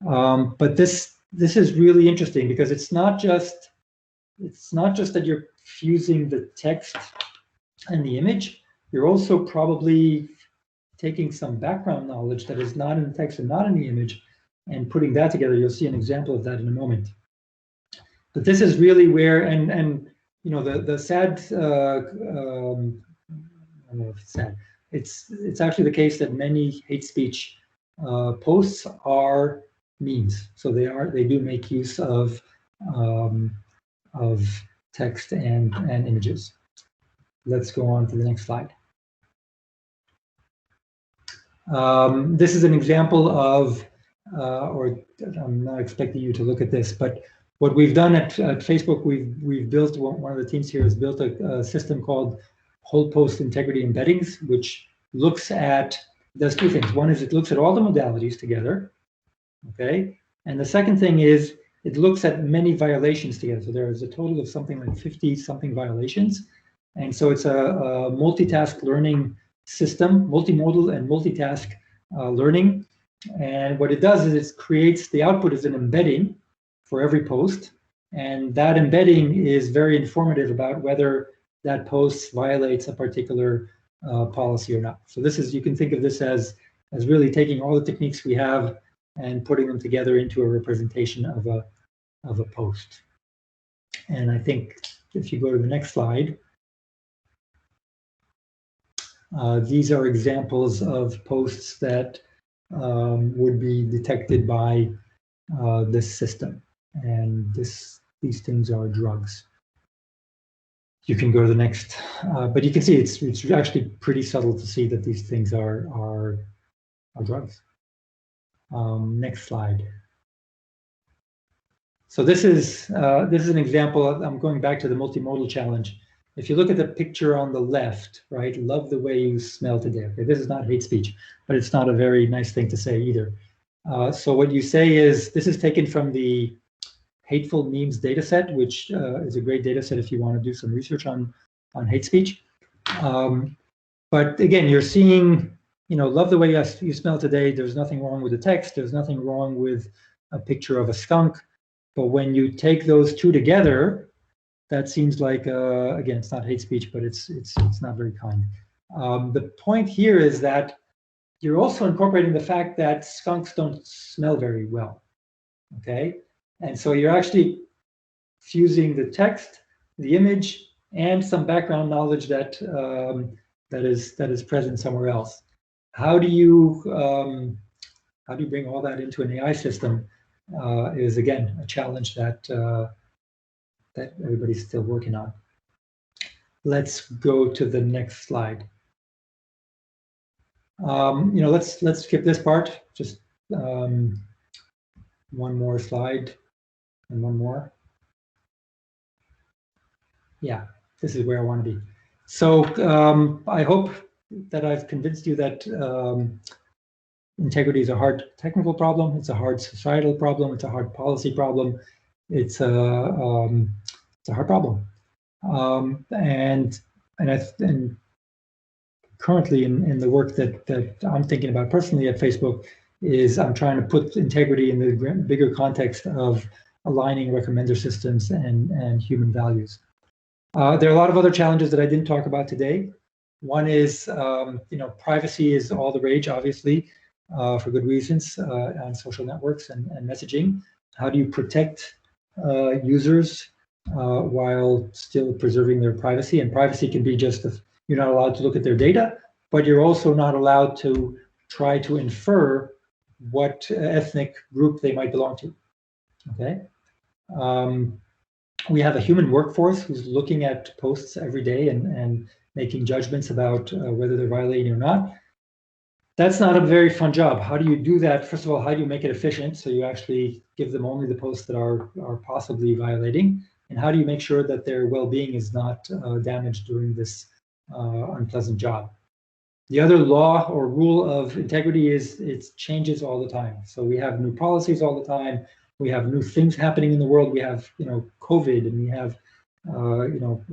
But this is really interesting because it's not just that you're fusing the text and the image. You're also probably taking some background knowledge that is not in the text and not in the image, and putting that together. You'll see an example of that in a moment. But this is really where, and you know, the sad, I don't know if it's sad. It's actually the case that many hate speech posts are memes. So they do make use of text and images. Let's go on to the next slide. This is an example of, or I'm not expecting you to look at this, but what we've done at Facebook, we've built, one of the teams here has built a system called whole post integrity embeddings, which does two things. One is it looks at all the modalities together, okay? And the second thing is it looks at many violations together. So there is a total of something like 50 something violations. And so it's a multitask learning system, multimodal and multitask learning. And what it does is it creates, the output is an embedding for every post. And that embedding is very informative about whether that post violates a particular policy or not. So this is, you can think of this as really taking all the techniques we have and putting them together into a representation of a post. And I think if you go to the next slide, these are examples of posts that would be detected by this system. And these things are drugs. You can go to the next, but you can see it's actually pretty subtle to see that these things are drugs. Next slide. So this is an example. I'm going back to the multimodal challenge. If you look at the picture on the left, right, love the way you smell today. Okay, this is not hate speech, but it's not a very nice thing to say either. So what you say is, this is taken from the hateful memes data set, which is a great data set if you want to do some research on hate speech. But again, you're seeing, you know, love the way you smell today. There's nothing wrong with the text. There's nothing wrong with a picture of a skunk. But when you take those two together, that seems like, again, it's not hate speech, but it's not very kind. The point here is that you're also incorporating the fact that skunks don't smell very well, okay? And so you're actually fusing the text, the image, and some background knowledge that that is present somewhere else. How do you bring all that into an AI system? Is again a challenge that that everybody's still working on. Let's go to the next slide. You know, let's skip this part. Just one more slide and one more. Yeah, this is where I want to be. So I hope that I've convinced you that integrity is a hard technical problem. It's a hard societal problem. It's a hard policy problem. It's a hard problem. And currently in the work that I'm thinking about personally at Facebook is I'm trying to put integrity in the bigger context of aligning recommender systems and human values. There are a lot of other challenges that I didn't talk about today. One is, you know, privacy is all the rage, obviously, for good reasons on social networks and messaging. How do you protect users while still preserving their privacy? And privacy can be just you're not allowed to look at their data, but you're also not allowed to try to infer what ethnic group they might belong to. Okay. We have a human workforce who's looking at posts every day and making judgments about whether they're violating or not. That's not a very fun job. How do you do that? First of all, how do you make it efficient so you actually give them only the posts that are possibly violating? And how do you make sure that their well-being is not damaged during this unpleasant job? The other law or rule of integrity is it changes all the time. So we have new policies all the time. We have new things happening in the world. We have, you know, COVID, and we have, you know,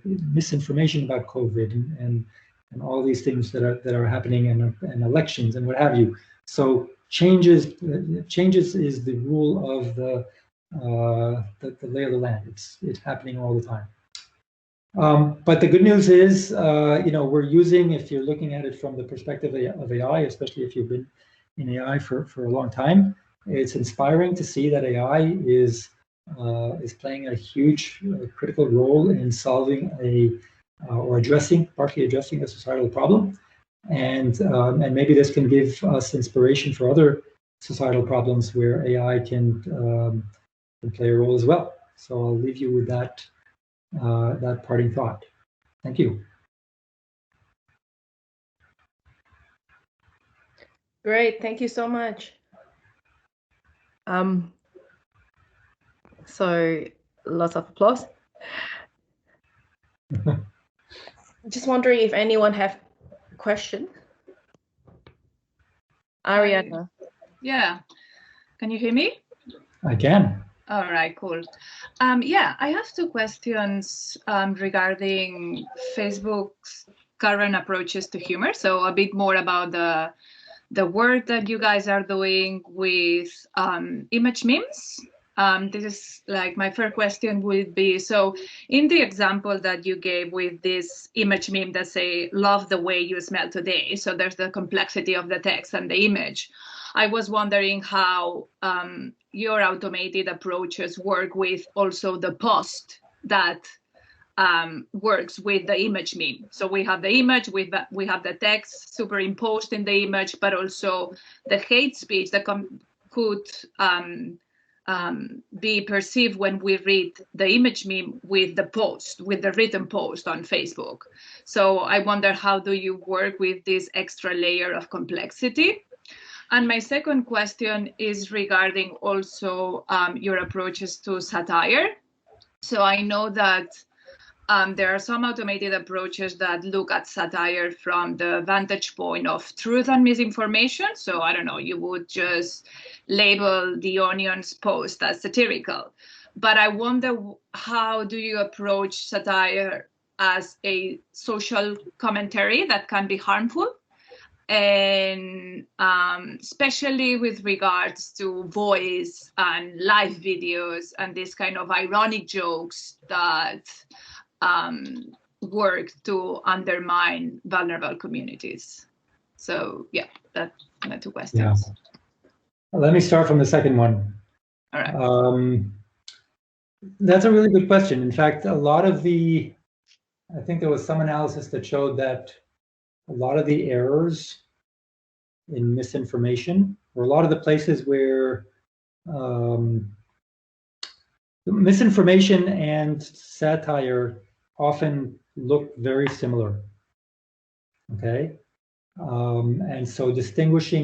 misinformation about COVID, and all these things that are happening, and elections and what have you. So changes is the rule of the lay of the land. It's happening all the time. But the good news is, you know, we're using, if you're looking at it from the perspective of AI, especially if you've been in AI for a long time, it's inspiring to see that AI is is playing a huge critical role in solving or partly addressing a societal problem. And maybe this can give us inspiration for other societal problems where AI can play a role as well. So I'll leave you with that parting thought. Thank you. Great, thank you so much. So lots of applause. Just wondering if anyone have a question. Ariadna. Yeah, can you hear me? I can. All right, cool. Yeah, I have two questions regarding Facebook's current approaches to humor. So a bit more about the work that you guys are doing with image memes. This is like my first question would be, so in the example that you gave with this image meme that say, love the way you smell today. So there's the complexity of the text and the image. I was wondering how your automated approaches work with also the post that works with the image meme. So we have the image, we have the text superimposed in the image, but also the hate speech that could be perceived when we read the image meme with the post, with the written post on Facebook. So I wonder, how do you work with this extra layer of complexity? And my second question is regarding also your approaches to satire. So I know that there are some automated approaches that look at satire from the vantage point of truth and misinformation. So I don't know, you would just label the Onion's post as satirical. But I wonder, how do you approach satire as a social commentary that can be harmful? And especially with regards to voice and live videos and this kind of ironic jokes that work to undermine vulnerable communities. So yeah, that's my two questions. Yeah. Let me start from the second one. All right. That's a really good question. In fact, I think there was some analysis that showed that a lot of the errors in misinformation, or a lot of the places where misinformation and satire often look very similar. Okay, and so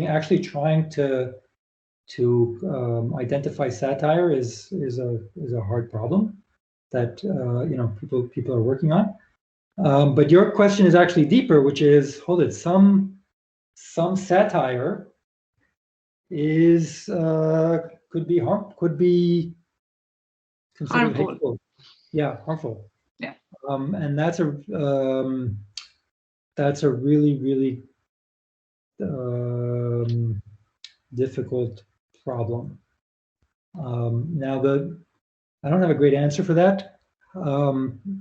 actually trying to identify satire is a hard problem that people are working on. But your question is actually deeper, which is, hold it, some satire is could be considered harmful. Hateful. Yeah, harmful. Yeah. And that's a really difficult problem. Now I don't have a great answer for that.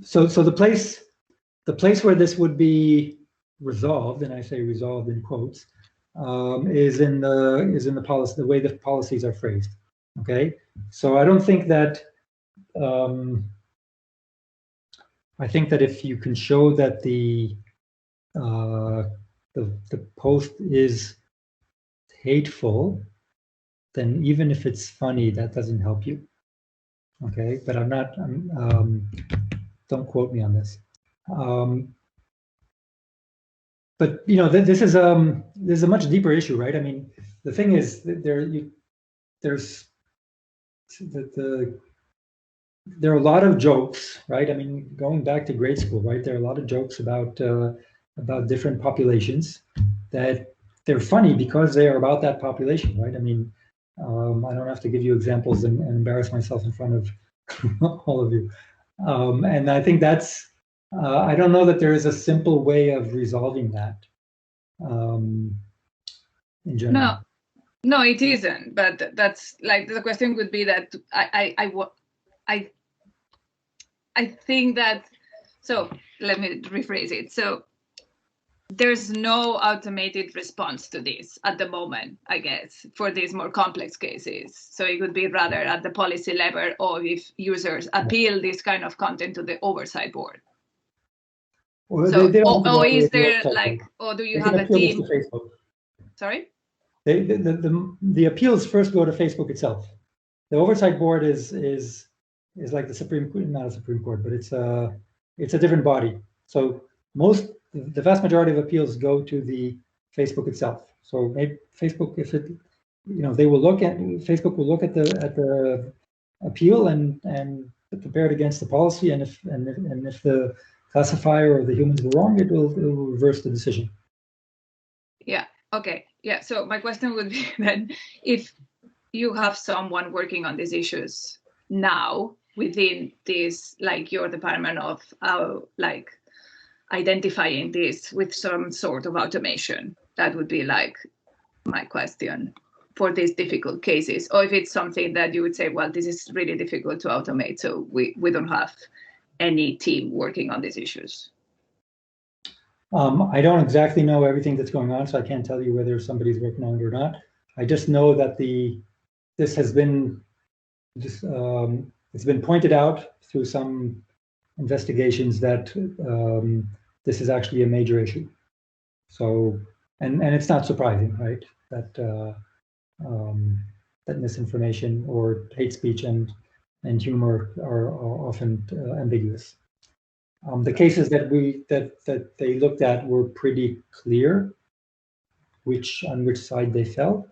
So the place where this would be resolved, and I say resolved in quotes, is in the policy, the way the policies are phrased. Okay, so I don't think that. I think that if you can show that the post is hateful, then even if it's funny, that doesn't help you. Okay, but don't quote me on this. But this is a much deeper issue, right? I mean, the thing is, there are a lot of jokes, right? I mean, going back to grade school, right? There are a lot of jokes about different populations that they're funny because they are about that population, right? I mean, I don't have to give you examples and embarrass myself in front of all of you. And I think that's, I don't know that there is a simple way of resolving that in general. No, it isn't. But that's like, the question would be that I think that, so let me rephrase it. So there's no automated response to this at the moment, I guess, for these more complex cases. So it would be rather at the policy level, or if users appeal this kind of content to the oversight board. Well, So, they don't or is the there oversight like, board. or do you They have can a appeal this team? to Facebook. Sorry? The appeals first go to Facebook itself. The oversight board is like the Supreme Court, not a Supreme Court, but it's a different body. So the vast majority of appeals go to the Facebook itself. So maybe Facebook, if it, they will look at, Facebook will look at the appeal and compare it against the policy, and if the classifier or the humans were wrong, it will reverse the decision. Yeah. Okay. Yeah. So my question would be then, if you have someone working on these issues now within this, like your department of like identifying this with some sort of automation, that would be like my question for these difficult cases. Or if it's something that you would say, well, this is really difficult to automate, so we don't have any team working on these issues. I don't exactly know everything that's going on, so I can't tell you whether somebody's working on it or not. I just know that this has been it's been pointed out through some investigations that this is actually a major issue. So, and it's not surprising, right? That that misinformation or hate speech and humor are often ambiguous. The cases that they looked at were pretty clear on which side they fell.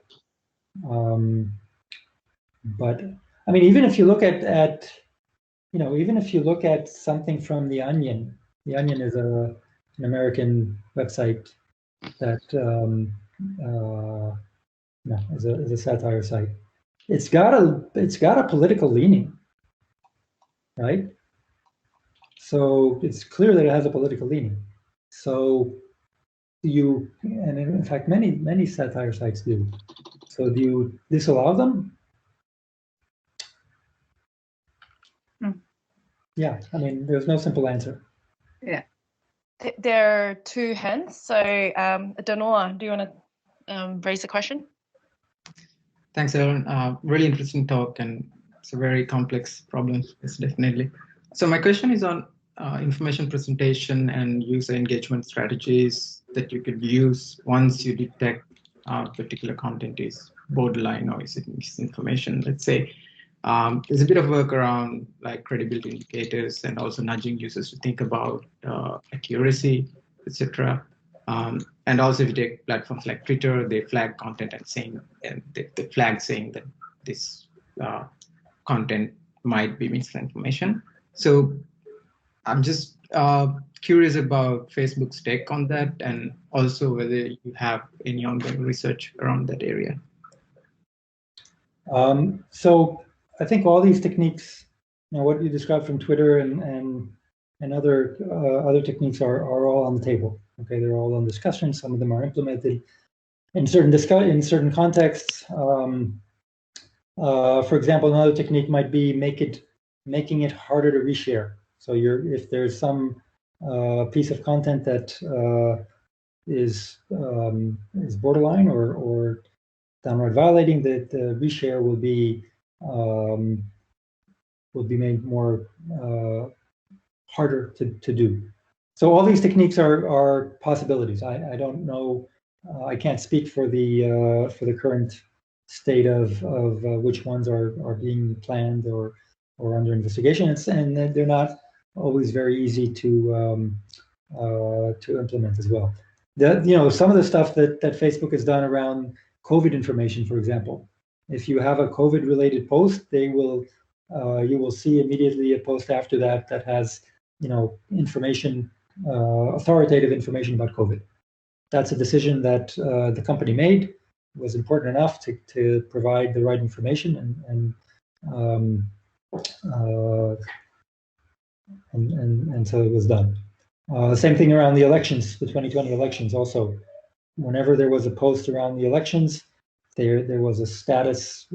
But I mean, even if you look at even if you look at something from The Onion is an American website that is a satire site. It's got a political leaning, right? So it's clear that it has a political leaning. So and in fact, many satire sites do. So do you disallow them? Yeah, I mean, there's no simple answer. Yeah. There are two hands. So, Danoa, do you want to raise a question? Thanks, Aaron. Really interesting talk, and it's a very complex problem, it's definitely. So my question is on information presentation and user engagement strategies that you could use once you detect particular content is borderline or is it misinformation, let's say. There's a bit of work around like credibility indicators and also nudging users to think about accuracy, etc. And also if you take platforms like Twitter, they flag content and they flag saying that this content might be misinformation. So I'm just curious about Facebook's take on that, and also whether you have any ongoing research around that area. So I think all these techniques, what you described from Twitter and other techniques are all on the table. Okay, they're all on discussion. Some of them are implemented in certain contexts. For example, another technique might be making it harder to reshare. So if there's some piece of content that is borderline or downright violating, the reshare will be made more harder to do. So all these techniques are possibilities. I don't know. I can't speak for the current state of which ones are being planned or under investigation, and they're not always very easy to implement as well. Some of the stuff that Facebook has done around COVID information, for example, if you have a COVID-related post, you will see immediately a post after that has information, authoritative information about COVID. That's a decision that the company made. It was important enough to provide the right information, and so it was done. The same thing around the elections, the 2020 elections. Also, whenever there was a post around the elections, there was a status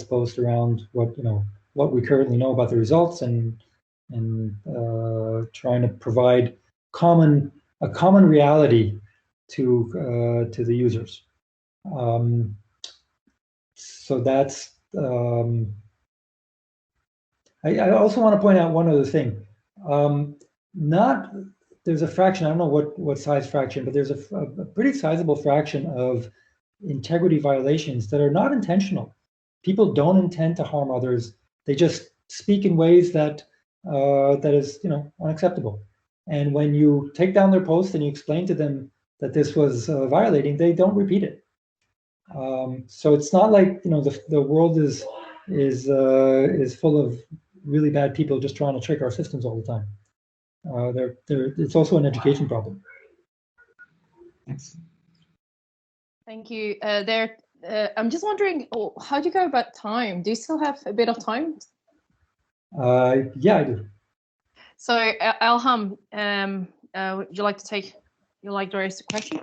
post around what we currently know about the results, and trying to provide common a common reality to the users. So that's. I also want to point out one other thing. There's a fraction, I don't know what size fraction, but there's a pretty sizable fraction of integrity violations that are not intentional. People don't intend to harm others. They just speak in ways that is unacceptable. And when you take down their post and you explain to them that this was violating, they don't repeat it. So it's not like the world is full of really bad people just trying to trick our systems all the time. It's also an education problem. Thanks. Thank you. I'm just wondering, how do you go about time? Do you still have a bit of time? Yeah, I do. So, Elham, would you like to raise the question?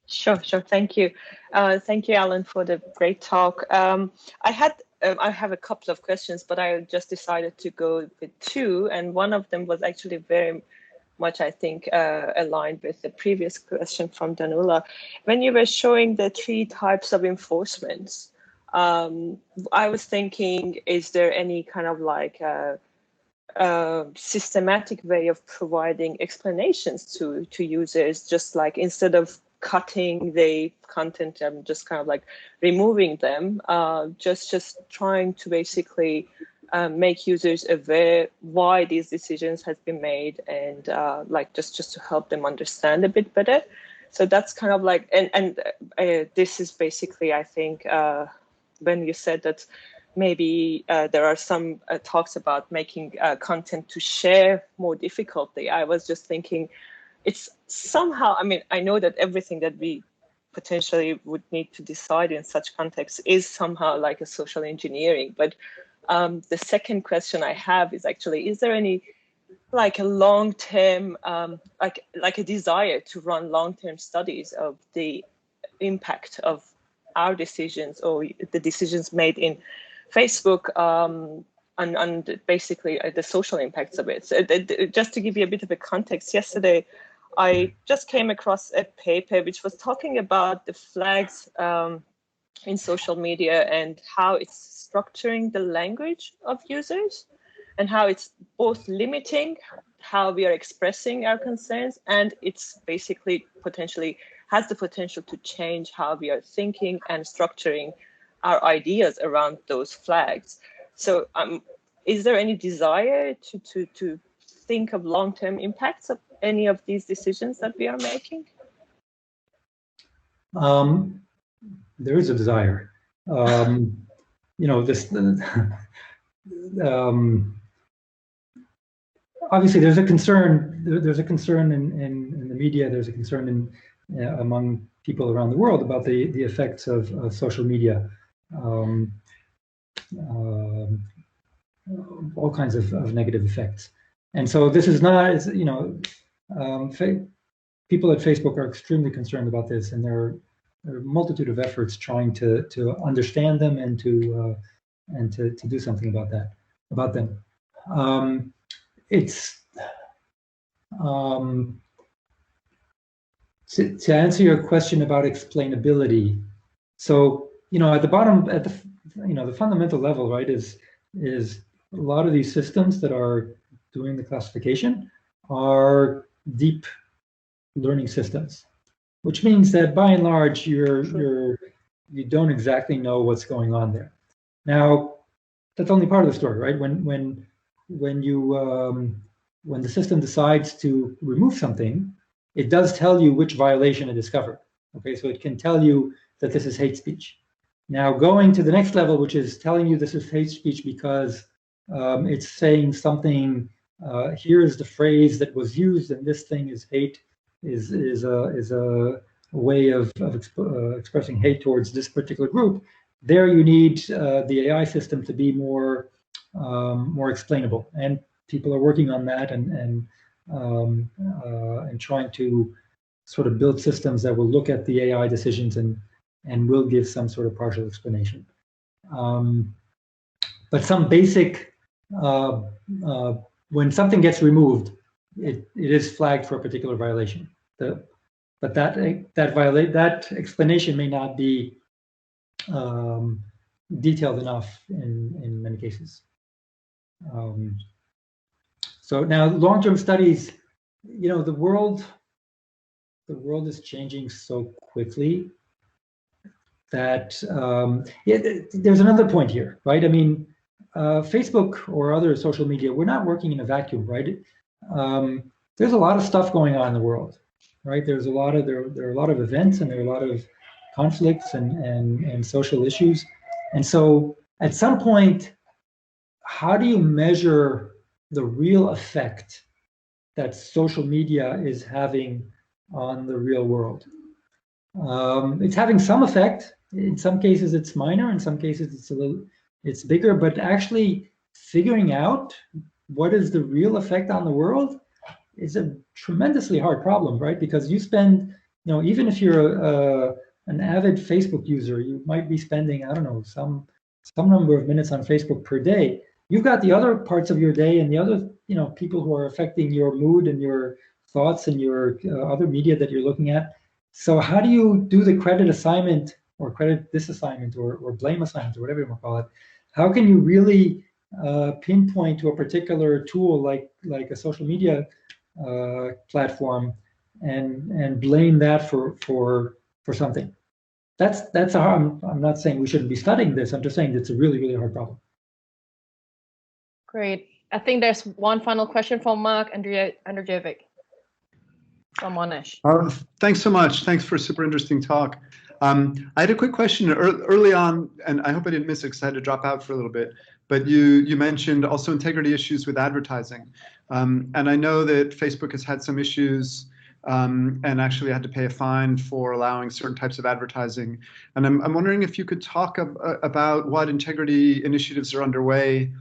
Sure. Thank you. Thank you, Alan, for the great talk. I have a couple of questions, but I just decided to go with two. And one of them was actually very much, I think, aligned with the previous question from Danula. When you were showing the 3 types of enforcements, I was thinking, is there any kind of like systematic way of providing explanations to users, just like instead of cutting the content and just kind of like removing them, just trying to basically make users aware why these decisions has been made, and like just to help them understand a bit better. So that's kind of like, and this is basically, I think, when you said that maybe there are some talks about making content to share more difficultly, I was just thinking, it's somehow, I mean, I know that everything that we potentially would need to decide in such context is somehow like a social engineering. But the second question I have is actually, is there any like a long-term, like a desire to run long-term studies of the impact of our decisions or the decisions made in Facebook and basically the social impacts of it? So just to give you a bit of a context, yesterday I just came across a paper which was talking about the flags in social media and how it's structuring the language of users and how it's both limiting how we are expressing our concerns, and it's basically potentially has the potential to change how we are thinking and structuring our ideas around those flags. So is there any desire to think of long-term impacts of any of these decisions that we are making? There is a desire. Obviously, there's a concern. There's a concern in the media. There's a concern among people around the world about the effects of social media. All kinds of negative effects. And so this is not, people at Facebook are extremely concerned about this, and there are a multitude of efforts trying to understand them and to do something about them. To answer your question about explainability, so at the bottom, at the fundamental level, right, is a lot of these systems that are doing the classification are deep learning systems, which means that by and large you don't exactly know what's going on there. Now, that's only part of the story, right? When the system decides to remove something, it does tell you which violation it discovered. Okay, so it can tell you that this is hate speech. Now, going to the next level, which is telling you this is hate speech because it's saying something. Here is the phrase that was used, and this thing is hate. Is a way of expressing hate towards this particular group. There, you need the AI system to be more explainable, and people are working on that and trying to sort of build systems that will look at the AI decisions and will give some sort of partial explanation. But some basic, when something gets removed, it is flagged for a particular violation. But that explanation may not be detailed enough in many cases. So now long-term studies, you know, the world is changing so quickly that there's another point here, right? I mean, Facebook or other social media, we're not working in a vacuum, right? There's a lot of stuff going on in the world, right? There are a lot of events, and there are a lot of conflicts and social issues. And so at some point, how do you measure the real effect that social media is having on the real world? It's having some effect. In some cases it's minor, in some cases it's bigger, but actually figuring out what is the real effect on the world is a tremendously hard problem, right? Because you spend, you know, even if you're an avid Facebook user, you might be spending, I don't know, some number of minutes on Facebook per day. You've got the other parts of your day and the other, you know, people who are affecting your mood and your thoughts and your other media that you're looking at. So how do you do the credit assignment or credit disassignment or blame assignment or whatever you want to call it? How can you really pinpoint to a particular tool like a social media platform and blame that for something? That's a hard, I'm not saying we shouldn't be studying this. I'm just saying it's a really, really hard problem. Great. I think there's one final question from Mark Andrejevic from Monash. Thanks so much. Thanks for a super interesting talk. I had a quick question early on, and I hope I didn't miss it because I had to drop out for a little bit. But you mentioned also integrity issues with advertising. And I know that Facebook has had some issues and actually had to pay a fine for allowing certain types of advertising. And I'm wondering if you could talk about what integrity initiatives are underway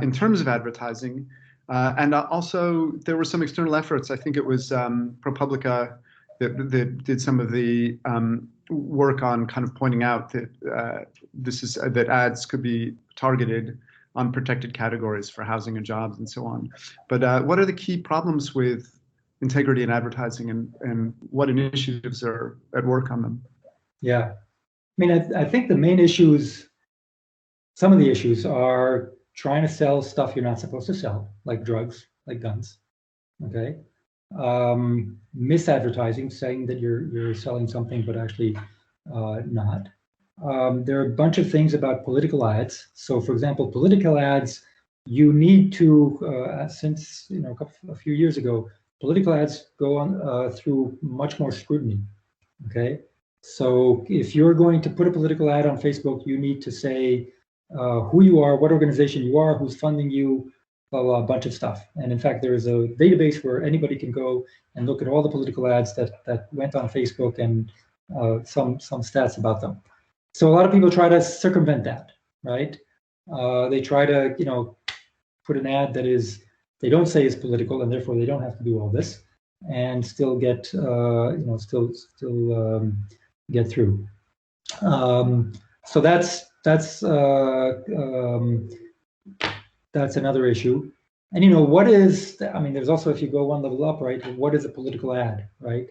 in terms of advertising. And also, there were some external efforts. I think it was ProPublica that did some of the work on kind of pointing out that that ads could be targeted on protected categories for housing and jobs and so on. But what are the key problems with integrity in advertising, and what initiatives are at work on them? Yeah, I mean, I think the main issues, some of the issues are trying to sell stuff you're not supposed to sell, like drugs, like guns, okay? Misadvertising, saying that you're selling something, but actually not. There are a bunch of things about political ads. So for example, political ads, you need to, since, you know, a few years ago, political ads go on through much more scrutiny, okay? So if you're going to put a political ad on Facebook, you need to say who you are, what organization you are, who's funding you, blah, blah, a bunch of stuff. And in fact, there is a database where anybody can go and look at all the political ads that went on Facebook and some stats about them. So a lot of people try to circumvent that, right? They try to, you know, put an ad that they don't say is political, and therefore they don't have to do all this, and still get, you know, still get through. So that's another issue. And, you know, what is, I mean, there's also, if you go one level up, right, what is a political ad, right?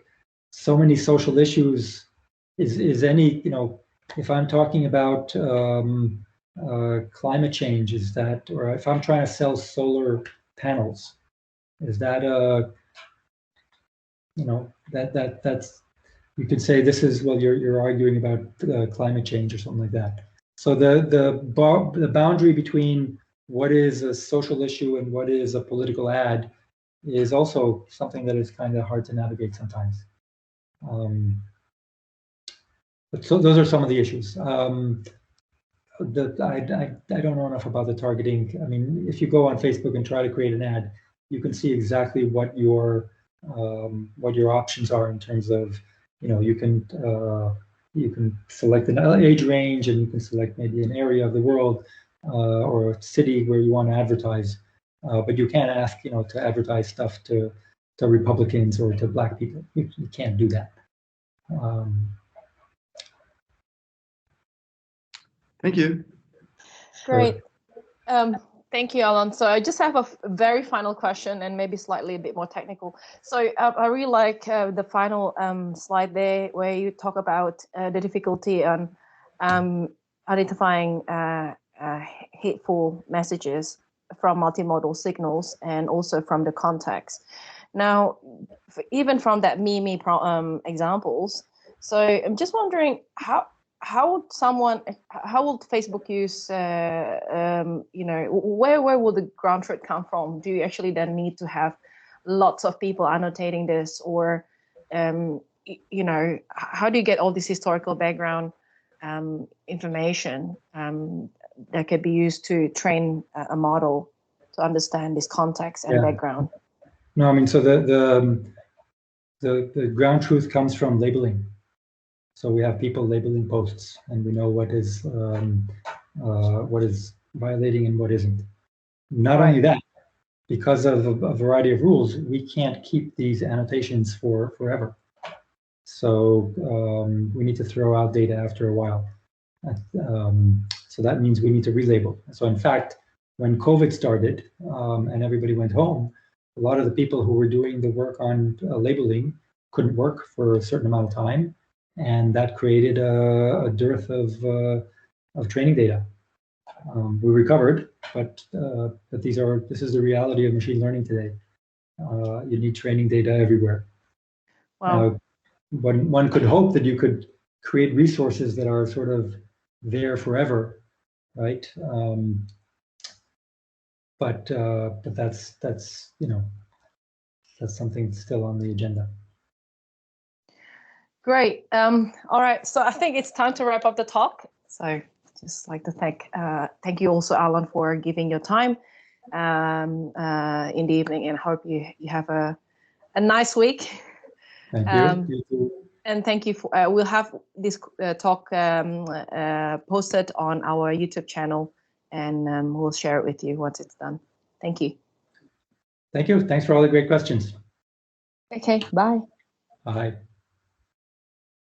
So many social issues is any, you know, if I'm talking about climate change, is that, or if I'm trying to sell solar panels, is that you know, that's, you could say this is, well, you're arguing about climate change or something like that. So the boundary between what is a social issue and what is a political ad is also something that is kind of hard to navigate sometimes. But so those are some of the issues. I don't know enough about the targeting. I mean, if you go on Facebook and try to create an ad, you can see exactly what your options are in terms of, you know, you can select an age range, and you can select maybe an area of the world or a city where you want to advertise, but you can't ask, you know, to advertise stuff to Republicans or to Black people. You can't do that. Thank you. Great. Thank you, Alan. So I just have a very final question and maybe slightly a bit more technical. So I really like the final slide there where you talk about the difficulty on identifying hateful messages from multimodal signals and also from the context. Now, even from that examples, so I'm just wondering how would Facebook use, where will the ground truth come from? Do you actually then need to have lots of people annotating this, or, how do you get all this historical background information that could be used to train a model to understand this context and background? No, I mean, so the ground truth comes from labeling. So we have people labeling posts, and we know what is violating and what isn't. Not only that, because of a variety of rules, we can't keep these annotations forever. So we need to throw out data after a while. So that means we need to relabel. So in fact, when COVID started and everybody went home, a lot of the people who were doing the work on labeling couldn't work for a certain amount of time. And that created a dearth of training data. We recovered, but this is the reality of machine learning today. You need training data everywhere. Wow. One could hope that you could create resources that are sort of there forever, right? But that's something still on the agenda. Great. All right. So I think it's time to wrap up the talk. So just like to thank you also, Alan, for giving your time in the evening, and hope you have a nice week. Thank you. And thank you for. We'll have this talk posted on our YouTube channel, and we'll share it with you once it's done. Thank you. Thank you. Thanks for all the great questions. Okay. Bye. Bye.